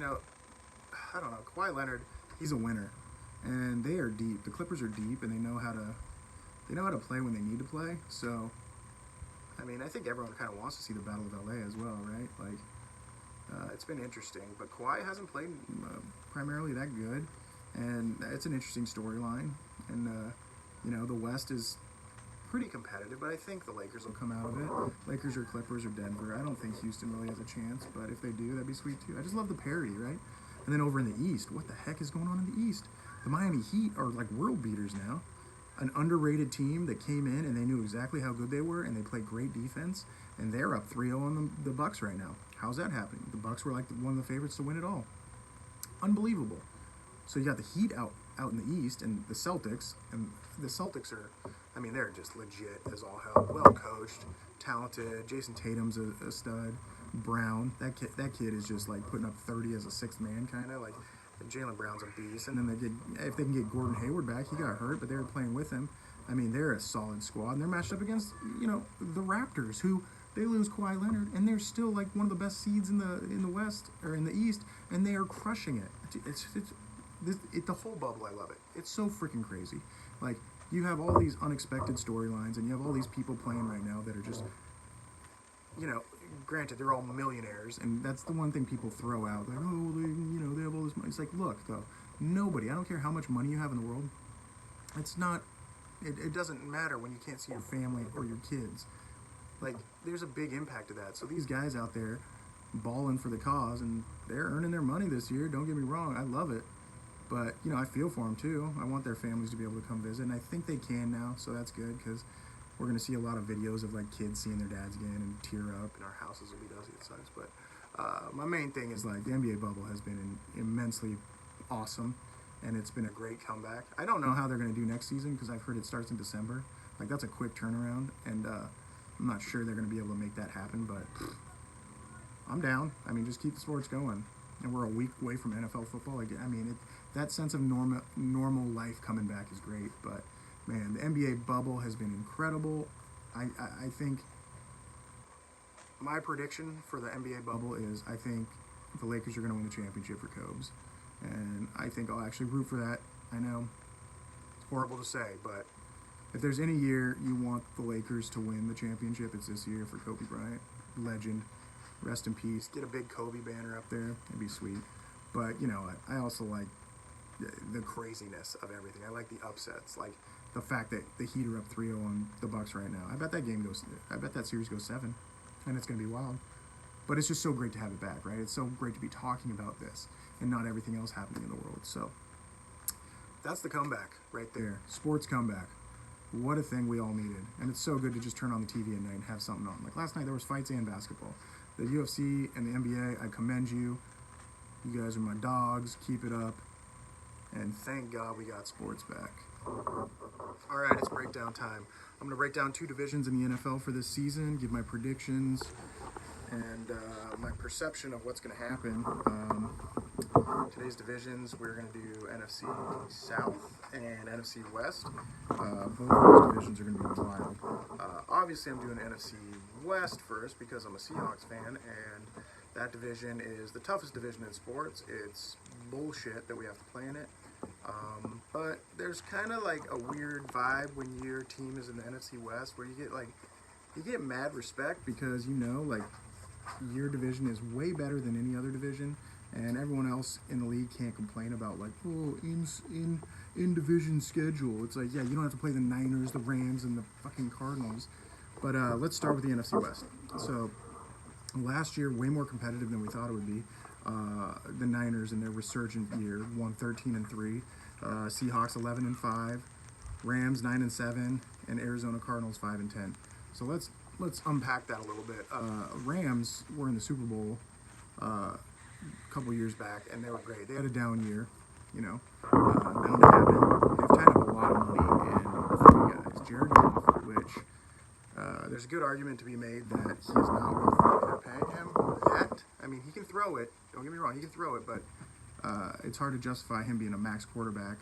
don't know. Kawhi Leonard, he's a winner, and they are deep. The Clippers are deep, and they know how to play when they need to play. So, I mean, I think everyone kind of wants to see the Battle of LA as well, right? Like, it's been interesting, but Kawhi hasn't played primarily that good, and it's an interesting storyline. And the West is pretty competitive, but I think the Lakers will come out of it. Lakers or Clippers or Denver. I don't think Houston really has a chance, but if they do, that'd be sweet too. I just love the parity, right? And then over in the East, what the heck is going on in the East? The Miami Heat are like world beaters now. An underrated team that came in and they knew exactly how good they were, and they played great defense, and they're up 3-0 on the Bucks right now. How's that happening? The Bucks were like one of the favorites to win it all. Unbelievable. So you got the Heat out in the East, and the Celtics are, I mean, they're just legit as all hell. Well coached, talented. Jason Tatum's a stud. Brown, that kid is just like putting up 30 as a sixth man, kind of like. Jaylen Brown's a beast, and then if they can get Gordon Hayward back, he got hurt, but they were playing with him. I mean, they're a solid squad, and they're matched up against, the Raptors, who they lose Kawhi Leonard, and they're still like one of the best seeds in the West or in the East, and they are crushing it. It's the whole bubble. I love it. It's so freaking crazy. Like, you have all these unexpected storylines, and you have all these people playing right now that are just, granted, they're all millionaires, and that's the one thing people throw out. Like, oh, they have all this money. It's like, look, though, nobody, I don't care how much money you have in the world, it doesn't matter when you can't see your family or your kids. Like, there's a big impact to that. So these guys out there balling for the cause, and they're earning their money this year. Don't get me wrong. I love it. But, I feel for them, too. I want their families to be able to come visit, and I think they can now, so that's good, because we're going to see a lot of videos of, like, kids seeing their dads again and tear up, and our houses will be dusty. It sucks. But my main thing is, like, the NBA bubble has been immensely awesome, and it's been a great comeback. I don't know how they're going to do next season, because I've heard it starts in December. Like, that's a quick turnaround, and I'm not sure they're going to be able to make that happen, but I'm down. I mean, just keep the sports going. And we're a week away from NFL football. Like, I mean, that sense of normal life coming back is great, but man, the NBA bubble has been incredible. I think my prediction for the NBA bubble is I think the Lakers are going to win the championship for Cobes. And I think I'll actually root for that. I know it's horrible to say, but if there's any year you want the Lakers to win the championship, it's this year for Kobe Bryant. Legend. Rest in peace. Get a big Kobe banner up there. It'd be sweet. But, I also like the craziness of everything. I like the upsets. Like, the fact that the Heat are up 3-0 on the Bucks right now. I bet that series goes 7, and it's going to be wild. But it's just so great to have it back, right? It's so great to be talking about this and not everything else happening in the world. So that's the comeback right there. Sports comeback. What a thing we all needed. And it's so good to just turn on the TV at night and have something on. Like last night there was fights and basketball. The UFC and the NBA, I commend you. You guys are my dogs. Keep it up. And thank God we got sports back. All right, it's breakdown time. I'm going to break down 2 divisions in the NFL for this season, give my predictions, and my perception of what's going to happen. Today's divisions, we're going to do NFC South and NFC West. Both of those divisions are going to be wild. Obviously, I'm doing NFC West first because I'm a Seahawks fan, and that division is the toughest division in sports. It's bullshit that we have to play in it. But there's kind of like a weird vibe when your team is in the NFC West where you get mad respect because like your division is way better than any other division, and everyone else in the league can't complain about like, oh, in division schedule. It's like, yeah, you don't have to play the Niners, the Rams, and the fucking Cardinals. But let's start with the NFC West. So last year, way more competitive than we thought it would be. The Niners in their resurgent year won 13-3. Seahawks 11-5. Rams 9-7, and Arizona Cardinals 5-10. So let's unpack that a little bit. Rams were in the Super Bowl a couple years back, and they were great. They had a down year, bound to happen. They've tied up a lot of money in a few guys. Jared Goff, which there's a good argument to be made that he is not worth what they're paying him yet. I mean, he can throw it. Don't get me wrong, he can throw it, but it's hard to justify him being a max quarterback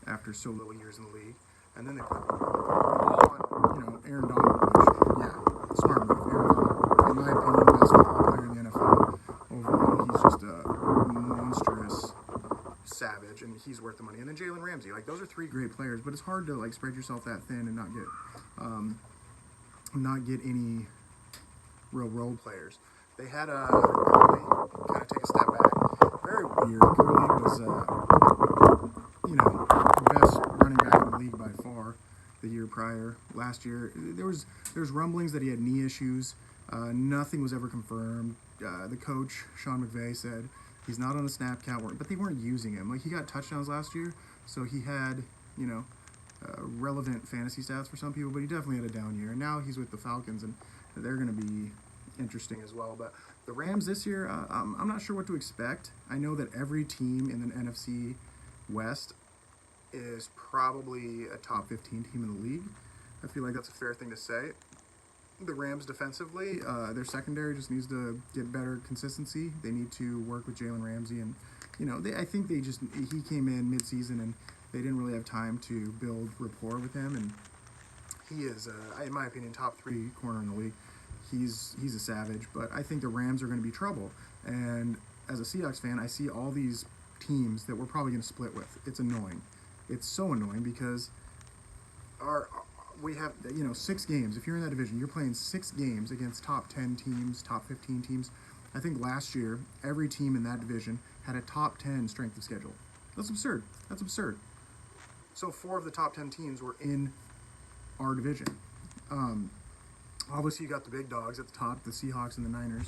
after so little years in the league. And then they put all on, Aaron Donald, which, yeah, smart move. Aaron Donald, in my opinion, best football player in the NFL. Overall, he's just a monstrous savage, and he's worth the money. And then Jalen Ramsey, like, those are 3 great players, but it's hard to, like, spread yourself that thin and not get any real role players. They had Gurley kind of take a step back. Very weird. Gurley was, the best running back in the league by far. the year prior. Last year, there's rumblings that he had knee issues. Nothing was ever confirmed. The coach, Sean McVay, said he's not on a snap count, but they weren't using him. Like, he got touchdowns last year, so he had, relevant fantasy stats for some people, but he definitely had a down year. And now he's with the Falcons, and they're going to be interesting as well. But the Rams this year, I'm not sure what to expect. I know that every team in the NFC West is probably a top 15 team in the league. I feel like that's a fair thing to say. The Rams defensively, their secondary just needs to get better consistency. They need to work with Jalen Ramsey, and I think he came in mid-season and they didn't really have time to build rapport with him. And he is, in my opinion, top 3 corner in the league. He's a savage, but I think the Rams are going to be trouble. And as a Seahawks fan, I see all these teams that we're probably going to split with. It's annoying. It's so annoying because we have 6 games. If you're in that division, you're playing 6 games against top 10 teams, top 15 teams. I think last year every team in that division had a top 10 strength of schedule. That's absurd. So 4 of the top 10 teams were in our division. Obviously, you got the big dogs at the top, the Seahawks and the Niners.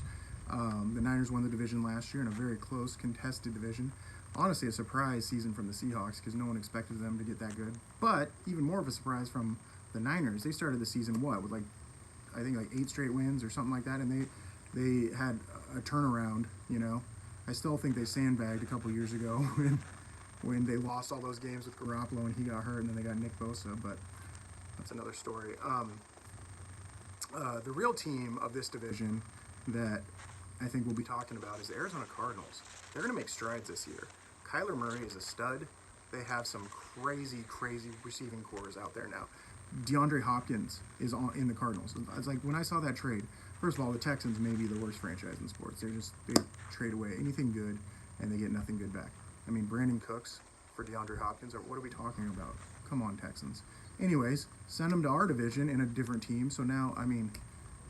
The Niners won the division last year in a very close, contested division. Honestly, a surprise season from the Seahawks because no one expected them to get that good. But even more of a surprise from the Niners. They started the season, with I think 8 straight wins or something like that, and they had a turnaround, I still think they sandbagged a couple years ago when they lost all those games with Garoppolo and he got hurt, and then they got Nick Bosa, but that's another story. The real team of this division that I think we'll be talking about is the Arizona Cardinals. They're going to make strides this year. Kyler Murray is a stud. They have some crazy receiving cores out there now. DeAndre Hopkins is in the Cardinals. It's like when I saw that trade, first of all, the Texans may be the worst franchise in sports. They trade away anything good and they get nothing good back. I mean, Brandon Cooks for DeAndre Hopkins, or what are we talking about? Come on, Texans. Anyways, send them to our division in a different team. So now,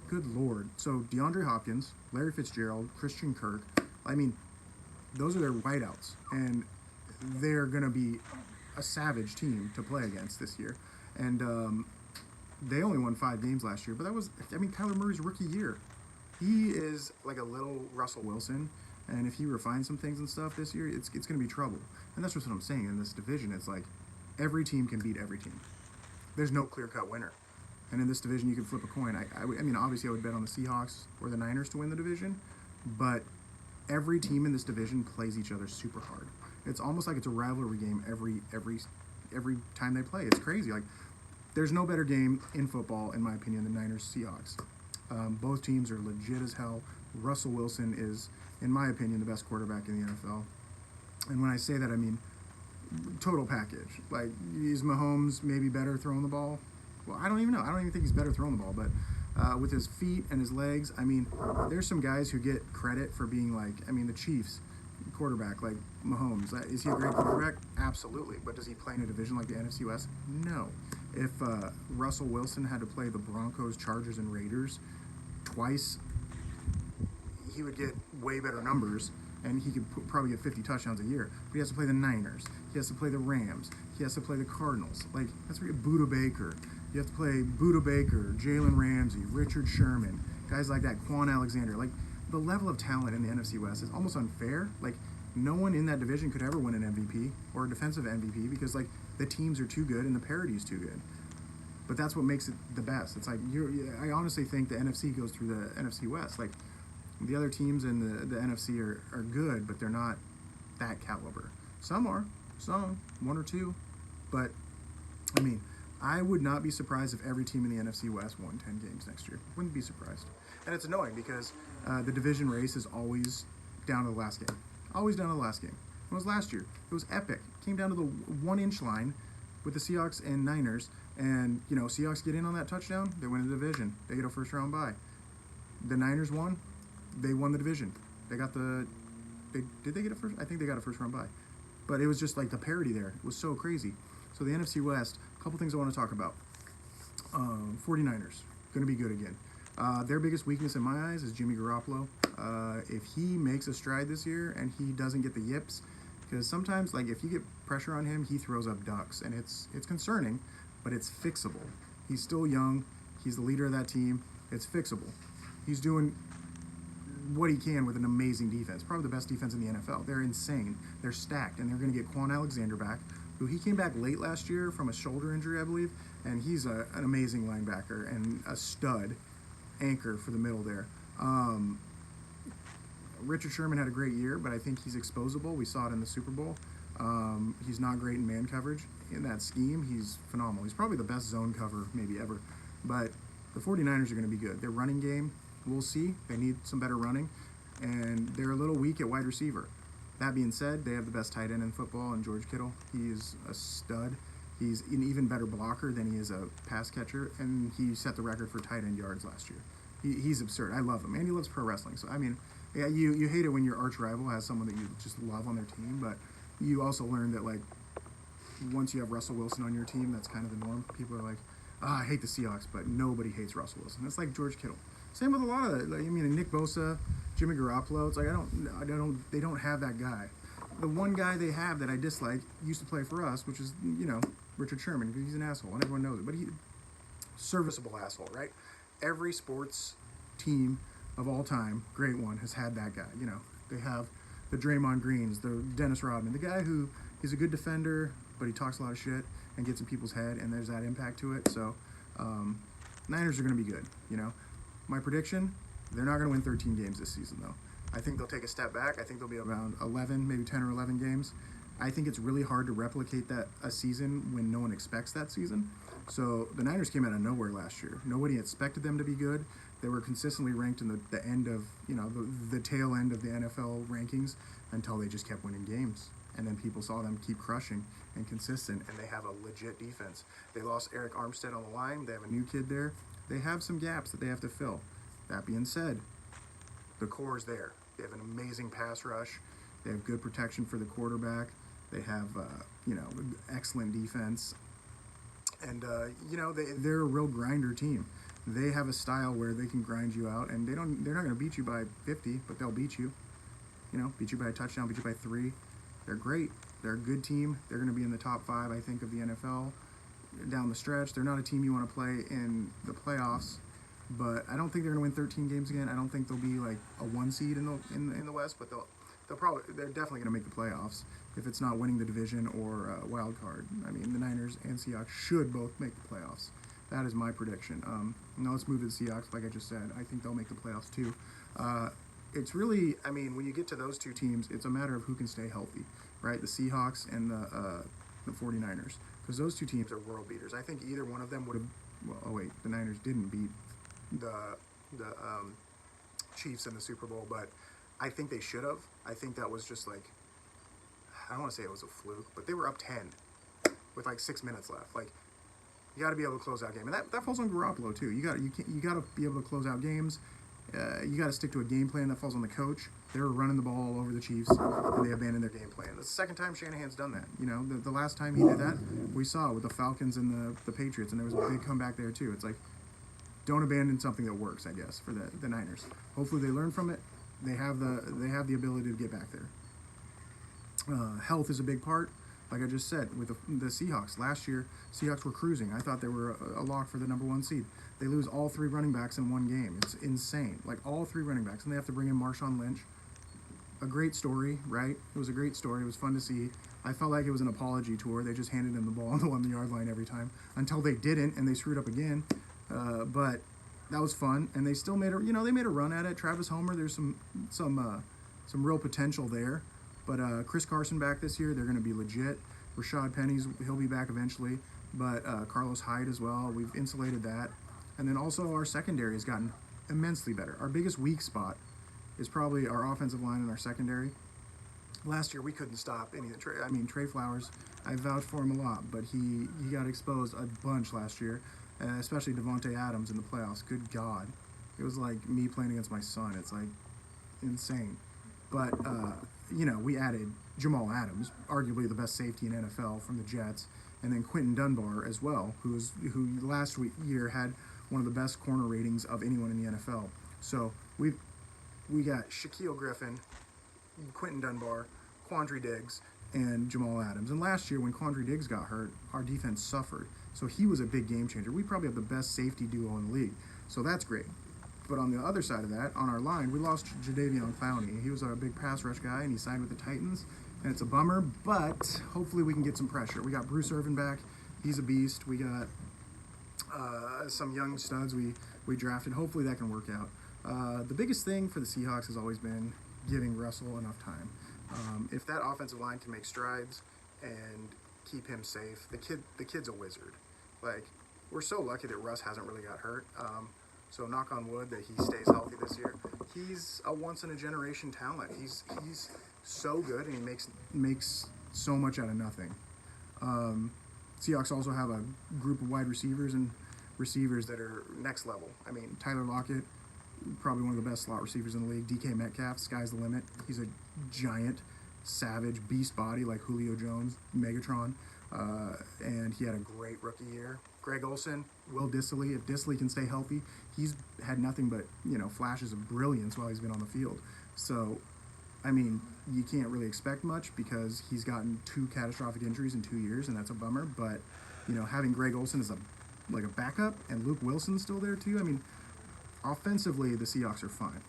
good Lord. So DeAndre Hopkins, Larry Fitzgerald, Christian Kirk, those are their wideouts. And they're going to be a savage team to play against this year. And they only won 5 games last year. But that was, Kyler Murray's rookie year. He is like a little Russell Wilson. And if he refines some things and stuff this year, it's going to be trouble. And that's just what I'm saying. In this division, it's like every team can beat every team. There's no clear-cut winner. And in this division, you can flip a coin. Obviously, I would bet on the Seahawks or the Niners to win the division. But every team in this division plays each other super hard. It's almost like it's a rivalry game every time they play. It's crazy. Like, there's no better game in football, in my opinion, than Niners-Seahawks. Both teams are legit as hell. Russell Wilson is, in my opinion, the best quarterback in the NFL. And when I say that, I mean total package. Like, is Mahomes maybe better throwing the ball? Well, I don't even know. I don't even think he's better throwing the ball. But with his feet and his legs, there's some guys who get credit for being the Chiefs quarterback, like Mahomes. Is he a great quarterback? Absolutely. But does he play in a division like the NFC West? No. If Russell Wilson had to play the Broncos, Chargers, and Raiders twice, he would get way better numbers, and he could probably get 50 touchdowns a year. But he has to play the Niners. He has to play the Rams. He has to play the Cardinals. That's where you get Buda Baker. You have to play Buda Baker, Jalen Ramsey, Richard Sherman, guys like that, Quan Alexander. The level of talent in the NFC West is almost unfair. No one in that division could ever win an MVP or a defensive MVP because, the teams are too good and the parity is too good. But that's what makes it the best. It's I honestly think the NFC goes through the NFC West. The other teams in the NFC are good, but they're not that caliber. Some are, one or two. But, I would not be surprised if every team in the NFC West won 10 games next year. Wouldn't be surprised. And it's annoying because the division race is always down to the last game. Always down to the last game. It was last year. It was epic. It came down to the 1-inch line with the Seahawks and Niners. And, Seahawks get in on that touchdown, they win the division. They get a first-round bye. The Niners won. They won the division. Did they get a first? I think they got a first-round bye. But it was just the parity there. It was so crazy. So the NFC West, a couple things I want to talk about. 49ers, going to be good again. Their biggest weakness in my eyes is Jimmy Garoppolo. If he makes a stride this year and he doesn't get the yips, because sometimes, if you get pressure on him, he throws up ducks, and it's concerning. but it's fixable. He's still young. He's the leader of that team. It's fixable. He's doing what he can with an amazing defense, probably the best defense in the NFL. They're insane. They're stacked, and they're going to get Quan Alexander back, who he came back late last year from a shoulder injury, I believe, and he's an amazing linebacker and a stud anchor for the middle there. Richard Sherman had a great year, but I think he's exposable. We saw it in the Super Bowl. He's not great in man coverage. In that scheme, he's phenomenal. He's probably the best zone cover maybe ever. But the 49ers are going to be good. Their running game, we'll see. They need some better running, and they're a little weak at wide receiver. That being said, they have the best tight end in football in George Kittle. He's a stud. He's an even better blocker than he is a pass catcher, and he set the record for tight end yards last year. He's absurd. I love him, and he loves pro wrestling. So, I mean, yeah, you hate it when your arch rival has someone that you just love on their team, but you also learn that, like, once you have Russell Wilson on your team, that's kind of the norm. People are like, I hate the Seahawks, but nobody hates Russell Wilson. It's like George Kittle. Same with a lot of, like, I mean, Nick Bosa, Jimmy Garoppolo. It's like they don't have that guy. The one guy they have that I dislike used to play for us, which is, Richard Sherman, because he's an asshole and everyone knows it. But he's serviceable asshole, right? Every sports team of all time, great one, has had that guy. They have the Draymond Greens, the Dennis Rodman, the guy who is a good defender, but he talks a lot of shit and gets in people's head, and there's that impact to it. So, Niners are going to be good. My prediction, they're not going to win 13 games this season, though. I think they'll take a step back. I think they'll be around 11, maybe 10 or 11 games. I think it's really hard to replicate a season when no one expects that season. So the Niners came out of nowhere last year. Nobody expected them to be good. They were consistently ranked in the end of, the tail end of the NFL rankings until they just kept winning games. And then people saw them keep crushing and consistent, and they have a legit defense. They lost Eric Armstead on the line. They have a new kid there. They have some gaps that they have to fill. That being said, the core is there. They have an amazing pass rush. They have good protection for the quarterback. They have, excellent defense. And, they're a real grinder team. They have a style where they can grind you out, and they're not going to beat you by 50, but they'll beat you. Beat you by a touchdown, beat you by 3. They're great. They're a good team. They're going to be in the top 5, I think, of the NFL down the stretch. They're not a team you want to play in the playoffs, but I don't think they're going to win 13 games again. I don't think they'll be like a 1 seed in the West, but they're definitely going to make the playoffs if it's not winning the division or wild card. I mean, the Niners and Seahawks should both make the playoffs. That is my prediction. Now let's move to the Seahawks. Like I just said, I think they'll make the playoffs too. It's really, when you get to those two teams, it's a matter of who can stay healthy, right? The Seahawks and the 49ers, because those two teams are world beaters. I think either one of them would have. The Niners didn't beat the Chiefs in the Super Bowl, but I think they should have. I think that was just like, I don't want to say it was a fluke, but they were up 10 with like 6 minutes left. Like, you got to be able to close out games, and that falls on Garoppolo too. You got to be able to close out games. You got to stick to a game plan. That falls on the coach. They were running the ball all over the Chiefs, and they abandoned their game plan. It's the second time Shanahan's done that. The last time he did that, we saw with the Falcons and the Patriots, and there was a big comeback there too. It's like, don't abandon something that works, I guess, for the Niners. Hopefully they learn from it. They have the ability to get back there. Health is a big part. Like I just said, with the Seahawks. Last year, Seahawks were cruising. I thought they were a lock for the number 1 seed. They lose all 3 running backs in one game. It's insane. Like, all 3 running backs. And they have to bring in Marshawn Lynch. A great story, right? It was a great story. It was fun to see. I felt like it was an apology tour. They just handed him the ball on the 1-yard line every time. Until they didn't, and they screwed up again. But that was fun. And they still made they made a run at it. Travis Homer, there's some real potential there. But Chris Carson back this year, they're going to be legit. Rashad Penny's, he'll be back eventually. But Carlos Hyde as well, we've insulated that. And then also our secondary has gotten immensely better. Our biggest weak spot is probably our offensive line and our secondary. Last year we couldn't stop any of the Trey Flowers, I vouched for him a lot, but he got exposed a bunch last year, especially Devontae Adams in the playoffs. Good God. It was like me playing against my son. It's like insane. But, we added Jamal Adams, arguably the best safety in NFL from the Jets, and then Quentin Dunbar as well, who last year had one of the best corner ratings of anyone in the NFL. So we got Shaquille Griffin, Quentin Dunbar, Quandre Diggs, and Jamal Adams. And last year when Quandre Diggs got hurt, our defense suffered. So he was a big game changer. We probably have the best safety duo in the league. So that's great. But on the other side of that, on our line, we lost Jadeveon Clowney. He was our big pass rush guy, and he signed with the Titans. And it's a bummer, but hopefully we can get some pressure. We got Bruce Irvin back. He's a beast. We got some young studs we drafted. Hopefully that can work out. The biggest thing for the Seahawks has always been giving Russell enough time. If that offensive line can make strides and keep him safe, the kid's a wizard. Like, we're so lucky that Russ hasn't really got hurt. So knock on wood that he stays healthy this year. He's a once in a generation talent. He's so good, and he makes so much out of nothing. Seahawks also have a group of wide receivers and receivers that are next level. I mean, Tyler Lockett, probably one of the best slot receivers in the league. DK Metcalf, sky's the limit. He's a giant, savage, beast body like Julio Jones, Megatron. And he had a great rookie year. Greg Olsen, Will Dissly. If Dissly can stay healthy, he's had nothing but, flashes of brilliance while he's been on the field. So, I mean, you can't really expect much because he's gotten 2 catastrophic injuries in 2 years, and that's a bummer. But, having Greg Olsen as a backup and Luke Wilson still there too. I mean, offensively, the Seahawks are fine.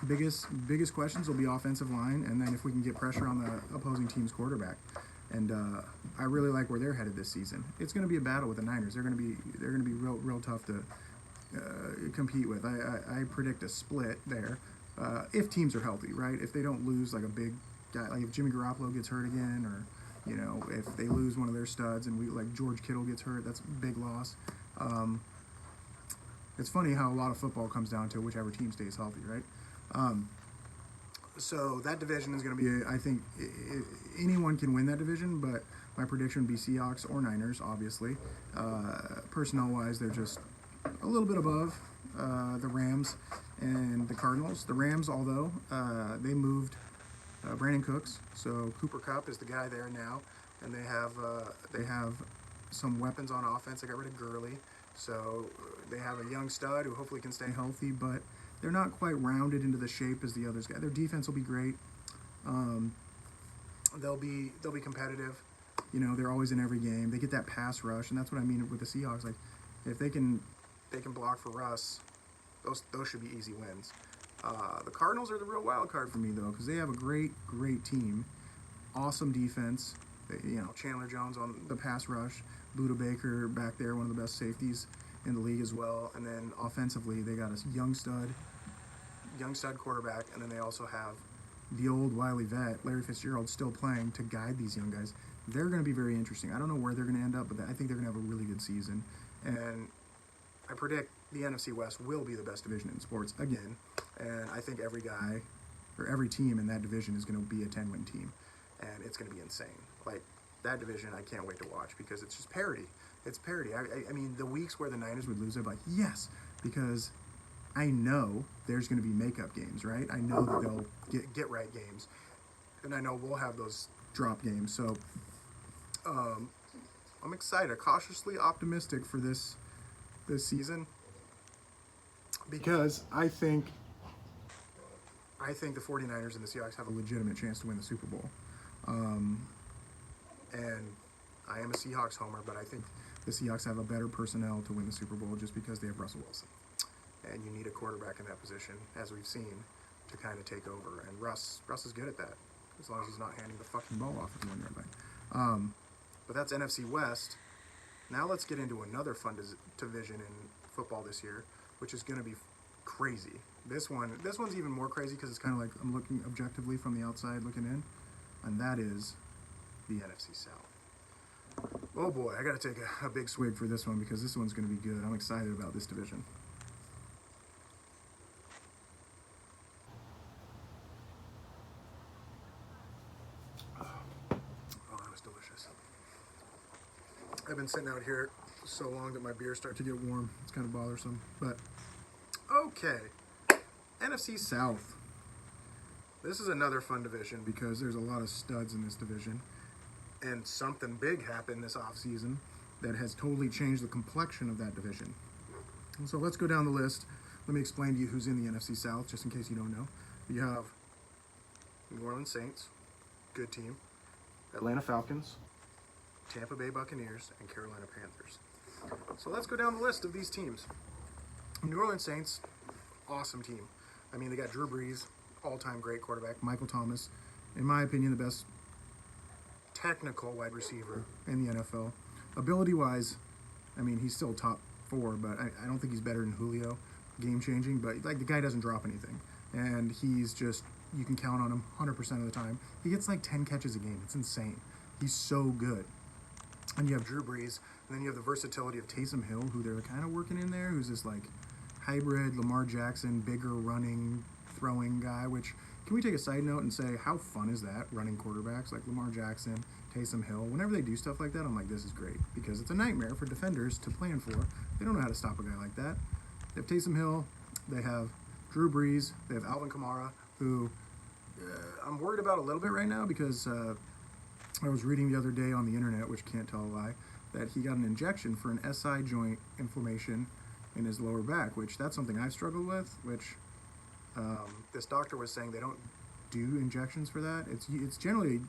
Biggest questions will be offensive line, and then if we can get pressure on the opposing team's quarterback. And I really like where they're headed this season. It's going to be a battle with the Niners. They're going to be real tough to compete with. I predict a split there if teams are healthy, right? If they don't lose like a big guy, like if Jimmy Garoppolo gets hurt again, or if they lose one of their studs and George Kittle gets hurt, that's a big loss. It's funny how a lot of football comes down to whichever team stays healthy, right? So that division is going to be, I think, anyone can win that division, but my prediction would be Seahawks or Niners, obviously. Personnel-wise, they're just a little bit above the Rams and the Cardinals. The Rams, although, they moved Brandon Cooks, so Cooper Kupp is the guy there now, and they have some weapons on offense. They got rid of Gurley, so they have a young stud who hopefully can stay healthy, but they're not quite rounded into the shape as the others guys. Their defense will be great. They'll be competitive. They're always in every game. They get that pass rush, and that's what I mean with the Seahawks. Like, if they can block for Russ, those should be easy wins. The Cardinals are the real wild card for me though, because they have a great team, awesome defense. Chandler Jones on the pass rush, Buda Baker back there, one of the best safeties in the league as well. And then offensively, they got a young stud quarterback, and then they also have the old wily vet, Larry Fitzgerald, still playing to guide these young guys. They're going to be very interesting. I don't know where they're going to end up, but I think they're going to have a really good season. And I predict the NFC West will be the best division in sports again. And I think every guy or every team in that division is going to be a 10-win team. And it's going to be insane. Like, that division, I can't wait to watch because it's just parity. It's parity. I mean, the weeks where the Niners would lose, I'm like, yes, because I know there's going to be makeup games, right? I know that they'll get right games. And I know we'll have those drop games. So I'm excited, cautiously optimistic for this season, because I think the 49ers and the Seahawks have a legitimate chance to win the Super Bowl. And I am a Seahawks homer, but I think the Seahawks have a better personnel to win the Super Bowl just because they have Russell Wilson. And you need a quarterback in that position, as we've seen, to kind of take over. And Russ is good at that, as long as he's not handing the fucking ball off at the 1-yard line. But that's NFC West. Now let's get into another fun division in football this year, which is going to be crazy. This one's even more crazy because it's kind of like I'm looking objectively from the outside looking in, and that is the NFC South. Oh boy, I got to take a big swig for this one because this one's going to be good. I'm excited about this division. Oh, that was delicious. I've been sitting out here so long that my beers start to get warm. It's kind of bothersome, but okay. NFC South. This is another fun division because there's a lot of studs in this division. And something big happened this offseason that has totally changed the complexion of that division. And so let's go down the list. Let me explain to you who's in the NFC South, just in case you don't know. You have New Orleans Saints, good team. Atlanta Falcons, Tampa Bay Buccaneers, and Carolina Panthers. So let's go down the list of these teams. New Orleans Saints, awesome team. I mean, they got Drew Brees, all-time great quarterback. Michael Thomas, in my opinion, the best technical wide receiver in the NFL. Ability-wise, I mean, he's still top 4, but I don't think he's better than Julio. Game-changing, but like the guy doesn't drop anything. And he's just, you can count on him 100% of the time. He gets like 10 catches a game. It's insane. He's so good. And you have Drew Brees, and then you have the versatility of Taysom Hill, who they're kind of working in there, who's this like hybrid Lamar Jackson, bigger running, throwing guy, which, can we take a side note and say, how fun is that, running quarterbacks like Lamar Jackson, Taysom Hill? Whenever they do stuff like that, I'm like, this is great, because it's a nightmare for defenders to plan for. They don't know how to stop a guy like that. They have Taysom Hill, they have Drew Brees, they have Alvin Kamara, who I'm worried about a little bit right now, because I was reading the other day on the internet, which can't tell a lie, that he got an injection for an SI joint inflammation in his lower back, which that's something I've struggled with, which this doctor was saying they don't do injections for that. It's generally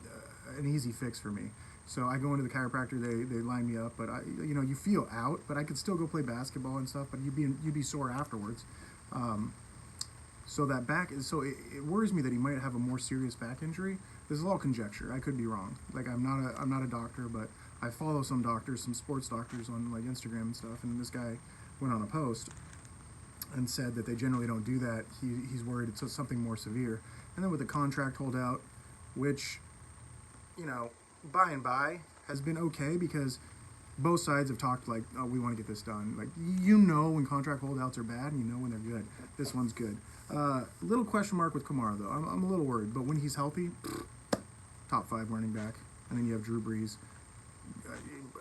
an easy fix for me. So I go into the chiropractor, they line me up, but you feel out, but I could still go play basketball and stuff, but you'd be sore afterwards. So that back, it worries me that he might have a more serious back injury. This is all conjecture. I could be wrong. Like, I'm not a doctor, but I follow some doctors, some sports doctors on like Instagram and stuff, and this guy went on a post and said that they generally don't do that. He's worried it's something more severe. And then with the contract holdout, which, by and by has been okay, because both sides have talked like, oh, we want to get this done. Like, when contract holdouts are bad, and when they're good. This one's good. Little question mark with Kamara, though. I'm a little worried, but when he's healthy, top 5 running back. And then you have Drew Brees,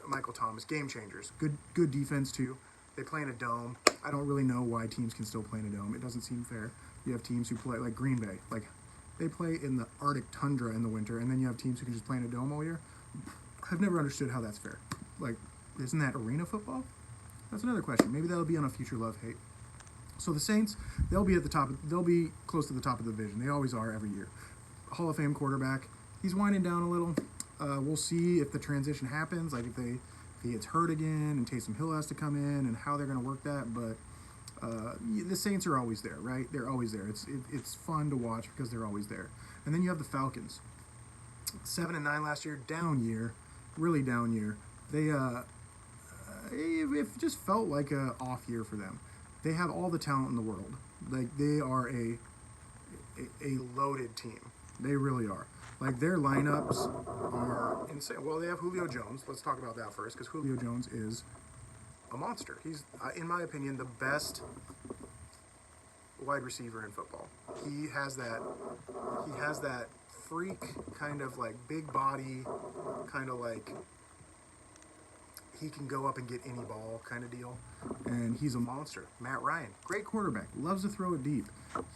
Michael Thomas, game changers. Good defense, too. They play in a dome. I don't really know why teams can still play in a dome. It doesn't seem fair. You have teams who play, like Green Bay. Like, they play in the Arctic tundra in the winter, and then you have teams who can just play in a dome all year. I've never understood how that's fair. Like, isn't that arena football? That's another question. Maybe that'll be on a future love-hate. So the Saints, they'll be close to the top of the division. They always are every year. Hall of Fame quarterback. He's winding down a little. We'll see if the transition happens, like if he gets hurt again and Taysom Hill has to come in, and how they're going to work that. But the Saints are always there, right? They're always there. It's fun to watch because they're always there. And then you have the Falcons. 7-9 last year, down year, really down year. They it just felt like a off year for them. They have all the talent in the world. Like, they are a loaded team. They really are. Like, their lineups are insane. Well, they have Julio Jones. Let's talk about that first, because Julio Jones is a monster. He's, in my opinion, the best wide receiver in football. He has that freak kind of like big body, kind of like he can go up and get any ball kind of deal, and he's a monster. Matt Ryan, great quarterback, loves to throw it deep.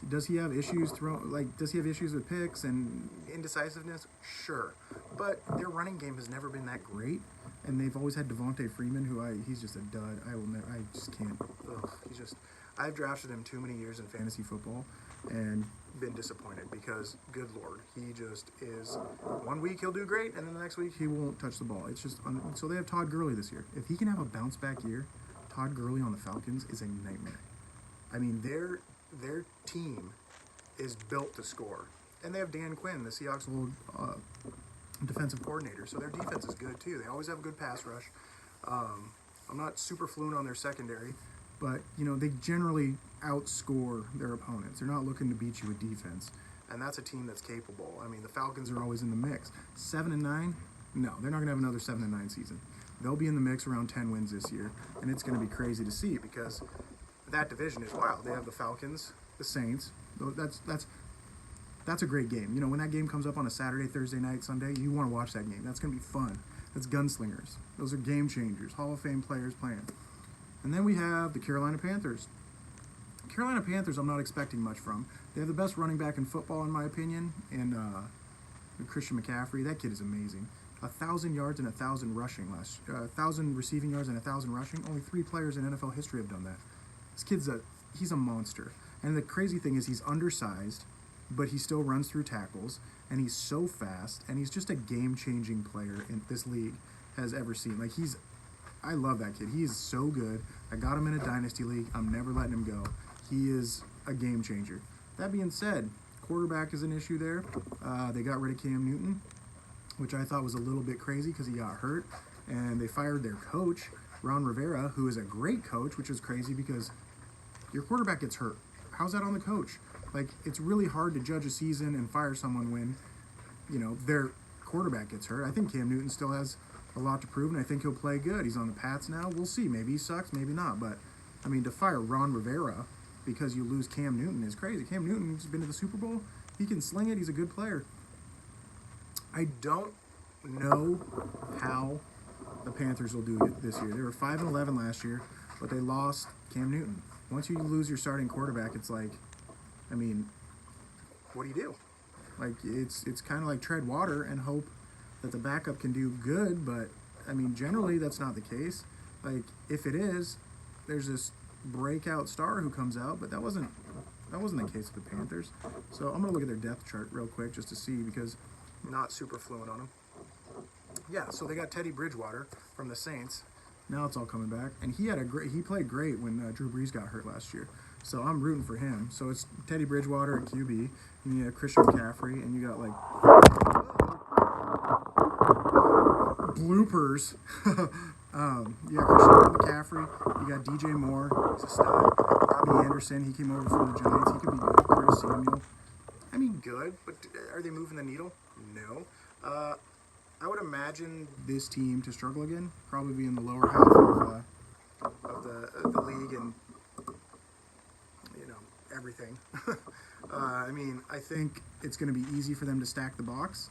Does he have issues with picks and indecisiveness? Sure, but their running game has never been that great, and they've always had Devontae Freeman, he's just a dud. I just can't. I've drafted him too many years in fantasy football and been disappointed, because good Lord, he just is, 1 week he'll do great and then the next week he won't touch the ball. It's just, so they have Todd Gurley this year. If he can have a bounce back year, Todd Gurley on the Falcons is a nightmare. I mean, their team is built to score. And they have Dan Quinn, the Seahawks' old defensive coordinator, so their defense is good too. They always have a good pass rush. I'm not super fluent on their secondary, but, they generally outscore their opponents. They're not looking to beat you with defense, and that's a team that's capable. I mean, the Falcons are always in the mix. 7-9? No, they're not going to have another 7-9 season. They'll be in the mix around 10 wins this year, and it's going to be crazy to see, because that division is wild. They have the Falcons, the Saints. That's a great game. When that game comes up on a Saturday, Thursday night, Sunday, you want to watch that game. That's going to be fun. That's gunslingers. Those are game changers. Hall of Fame players playing. And then we have the Carolina Panthers. Carolina Panthers, I'm not expecting much from. They have the best running back in football, in my opinion, and Christian McCaffrey. That kid is amazing. 1,000 yards and 1,000 rushing 1,000 receiving yards and 1,000 rushing. Only 3 players in NFL history have done that. This kid's he's a monster. And the crazy thing is, he's undersized, but he still runs through tackles, and he's so fast, and he's just a game-changing player in this league. has ever seen. Like, I love that kid. He is so good. I got him in a dynasty league. I'm never letting him go. He is a game changer. That being said, quarterback is an issue there. They got rid of Cam Newton, which I thought was a little bit crazy because he got hurt, and they fired their coach, Ron Rivera, who is a great coach, which is crazy because your quarterback gets hurt. How's that on the coach? Like, it's really hard to judge a season and fire someone when, their quarterback gets hurt. I think Cam Newton still has a lot to prove, and I think he'll play good. He's on the Pats now. We'll see. Maybe he sucks, maybe not. But, I mean, to fire Ron Rivera because you lose Cam Newton is crazy. Cam Newton's been to the Super Bowl. He can sling it. He's a good player. I don't know how the Panthers will do it this year. They were 5-11 last year, but they lost Cam Newton. Once you lose your starting quarterback, it's like, I mean, what do you do? Like, it's kind of like tread water and hope that the backup can do good, but, I mean, generally that's not the case. Like, if it is, there's this breakout star who comes out, but that wasn't the case with the Panthers. So I'm going to look at their depth chart real quick just to see, because I'm not super fluent on them. Yeah, so they got Teddy Bridgewater from the Saints. Now it's all coming back, and he played great when Drew Brees got hurt last year. So I'm rooting for him. So it's Teddy Bridgewater at QB, and you have Christian McCaffrey, and you got like bloopers. You got Christian McCaffrey, you got DJ Moore, he's a stud. Robbie Anderson, he came over from the Giants, he could be good. Curtis Samuel, I mean, good, but are they moving the needle? No. I would imagine this team to struggle again, probably be in the lower half of the league and, everything. I mean, I think it's going to be easy for them to stack the box.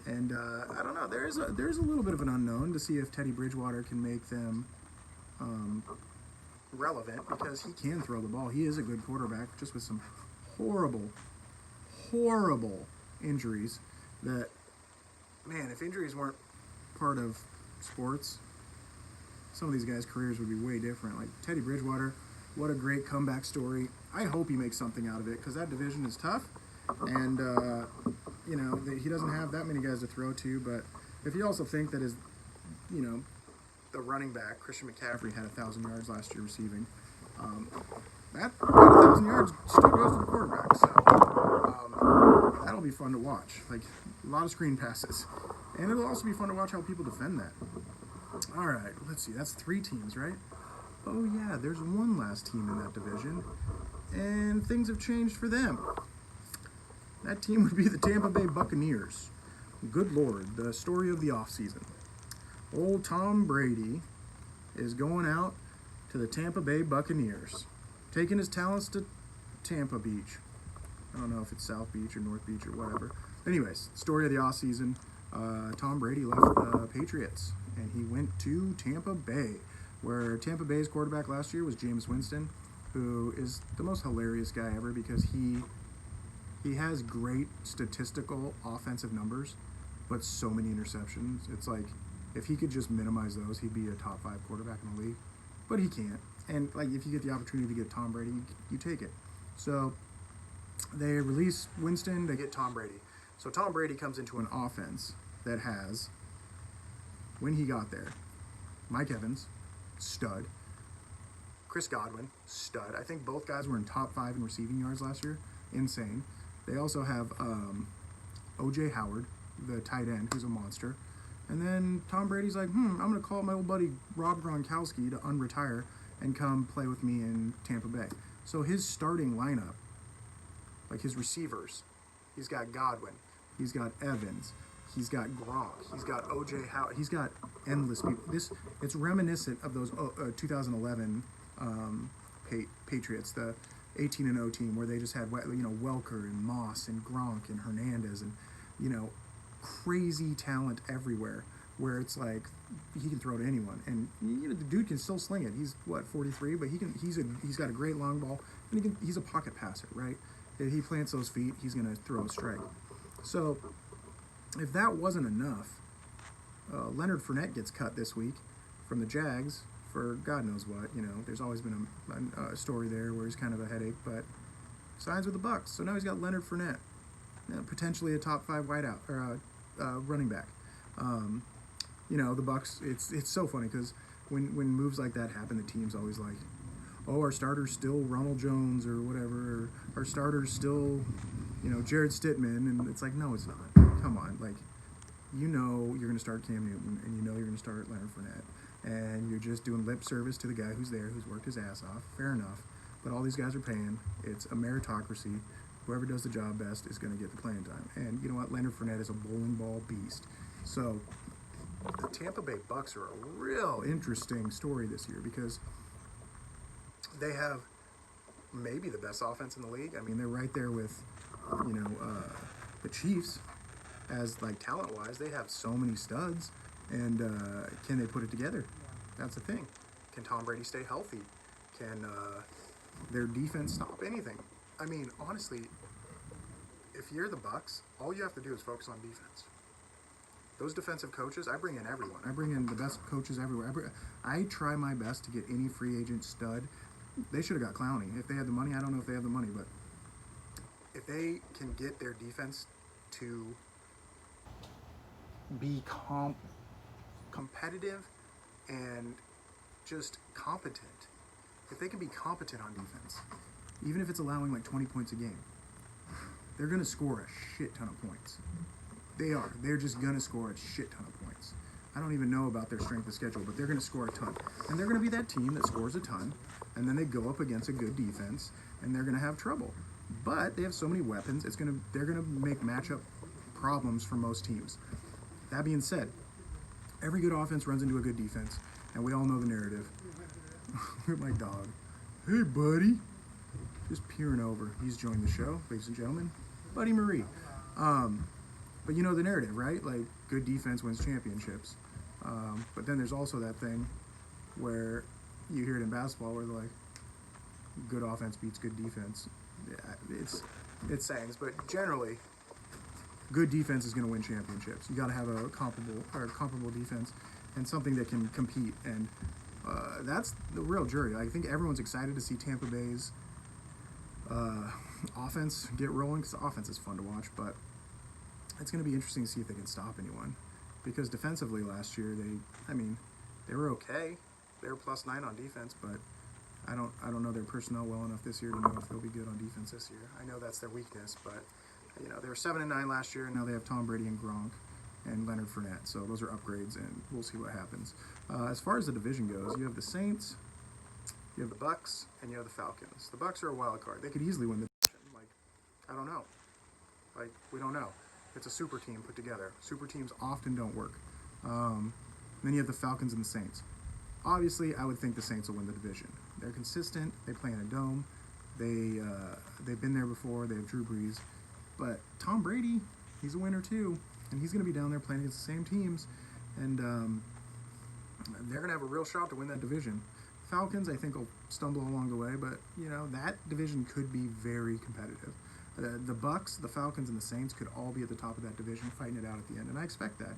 And I don't know, there's a little bit of an unknown to see if Teddy Bridgewater can make them relevant, because he can throw the ball. He is a good quarterback, just with some horrible injuries that, man, if injuries weren't part of sports, some of these guys' careers would be way different. Like Teddy Bridgewater, what a great comeback story. I hope he makes something out of it, because that division is tough, and he doesn't have that many guys to throw to. But if you also think that his, the running back Christian McCaffrey had 1,000 yards last year receiving, that 1,000 yards still goes to the quarterback. So that'll be fun to watch. Like, a lot of screen passes, and it'll also be fun to watch how people defend that. All right, let's see. That's 3 teams, right? Oh yeah, there's one last team in that division, and things have changed for them. That team would be the Tampa Bay Buccaneers. Good Lord, the story of the offseason. Old Tom Brady is going out to the Tampa Bay Buccaneers, taking his talents to Tampa Beach. I don't know if it's South Beach or North Beach or whatever. Anyways, story of the offseason. Tom Brady left the Patriots, and he went to Tampa Bay, where Tampa Bay's quarterback last year was Jameis Winston, who is the most hilarious guy ever, because he has great statistical offensive numbers, but so many interceptions. It's like, if he could just minimize those, he'd be a top 5 quarterback in the league. But he can't. And like, if you get the opportunity to get Tom Brady, you take it. So they release Winston, they get Tom Brady. So Tom Brady comes into an offense that has, when he got there, Mike Evans, stud. Chris Godwin, stud. I think both guys were in top 5 in receiving yards last year. Insane. They also have O.J. Howard, the tight end, who's a monster. And then Tom Brady's like, I'm going to call my old buddy Rob Gronkowski to unretire and come play with me in Tampa Bay. So his starting lineup, like his receivers, he's got Godwin, he's got Evans, he's got Gronk, he's got O.J. Howard, he's got endless people. It's reminiscent of those 2011 Patriots, the 18-0 team, where they just had Welker and Moss and Gronk and Hernandez and crazy talent everywhere, where it's like he can throw to anyone, and the dude can still sling it. He's 43, but he's got a great long ball, and he's a pocket passer, right? If he plants those feet, he's gonna throw a strike. So if that wasn't enough, Leonard Fournette gets cut this week from the Jags for God knows what. There's always been a story there where he's kind of a headache, but signs with the Bucs. So now he's got Leonard Fournette, potentially a top 5 wideout or running back. you know, the Bucks. It's so funny because when moves like that happen, the team's always like, oh, our starter's still Ronald Jones or whatever. Or our starter's still, you know, Jared Stidman, and it's like, no, it's not. Come on, like, you know, you're going to start Cam Newton, and you know you're going to start Leonard Fournette, and you're just doing lip service to the guy who's there, who's worked his ass off. Fair enough, but all these guys are paying. It's a meritocracy. Whoever does the job best is going to get the playing time. And you know what? Leonard Fournette is a bowling ball beast. So the Tampa Bay Bucks are a real interesting story this year because they have maybe the best offense in the league. I mean, they're right there with, you know, the Chiefs as like talent-wise. They have so many studs, and can they put it together? That's the thing. Can Tom Brady stay healthy? Can their defense stop anything? I mean, honestly, if you're the Bucks, all you have to do is focus on defense. Those defensive coaches, I bring in everyone. I bring in the best coaches everywhere. I try my best to get any free agent stud. They should have got Clowney. If they had the money, I don't know if they have the money, but if they can get their defense to be competitive and just competent, if they can be competent on defense, even if it's allowing like 20 points a game, they're going to score a shit ton of points. They are. They're just going to score a shit ton of points. I don't even know about their strength of schedule, but they're going to score a ton. And they're going to be that team that scores a ton, and then they go up against a good defense, and they're going to have trouble. But they have so many weapons, they're going to make matchup problems for most teams. That being said, every good offense runs into a good defense, and we all know the narrative. Look at my dog. Hey, buddy. Just peering over. He's joined the show, ladies and gentlemen. Buddy Marie. But you know the narrative, right? Like, good defense wins championships. But then there's also that thing where you hear it in basketball where they're like, good offense beats good defense. Yeah, it's sayings, but generally, good defense is going to win championships. You got to have a comparable defense and something that can compete. And that's the real jury. I think everyone's excited to see Tampa Bay's offense get rolling because the offense is fun to watch, but it's going to be interesting to see if they can stop anyone, because defensively last year they were okay. They were +9 on defense, but I don't know their personnel well enough this year to know if they'll be good on defense this year. I know that's their weakness, but you know, they were 7-9 last year, and now they have Tom Brady and Gronk and Leonard Fournette, so those are upgrades, and we'll see what happens. As far as the division goes, you have the Saints, you have the Bucks, and you have the Falcons. The Bucks are a wild card. They could easily win the division. Like, I don't know. Like, we don't know. It's a super team put together. Super teams often don't work. Then you have the Falcons and the Saints. Obviously, I would think the Saints will win the division. They're consistent. They play in a dome. They've been there before. They have Drew Brees. But Tom Brady, he's a winner too. And he's going to be down there playing against the same teams. And they're going to have a real shot to win that division. Falcons, I think, will stumble along the way. But, you know, that division could be very competitive. The Bucks, the Falcons, and the Saints could all be at the top of that division fighting it out at the end. And I expect that.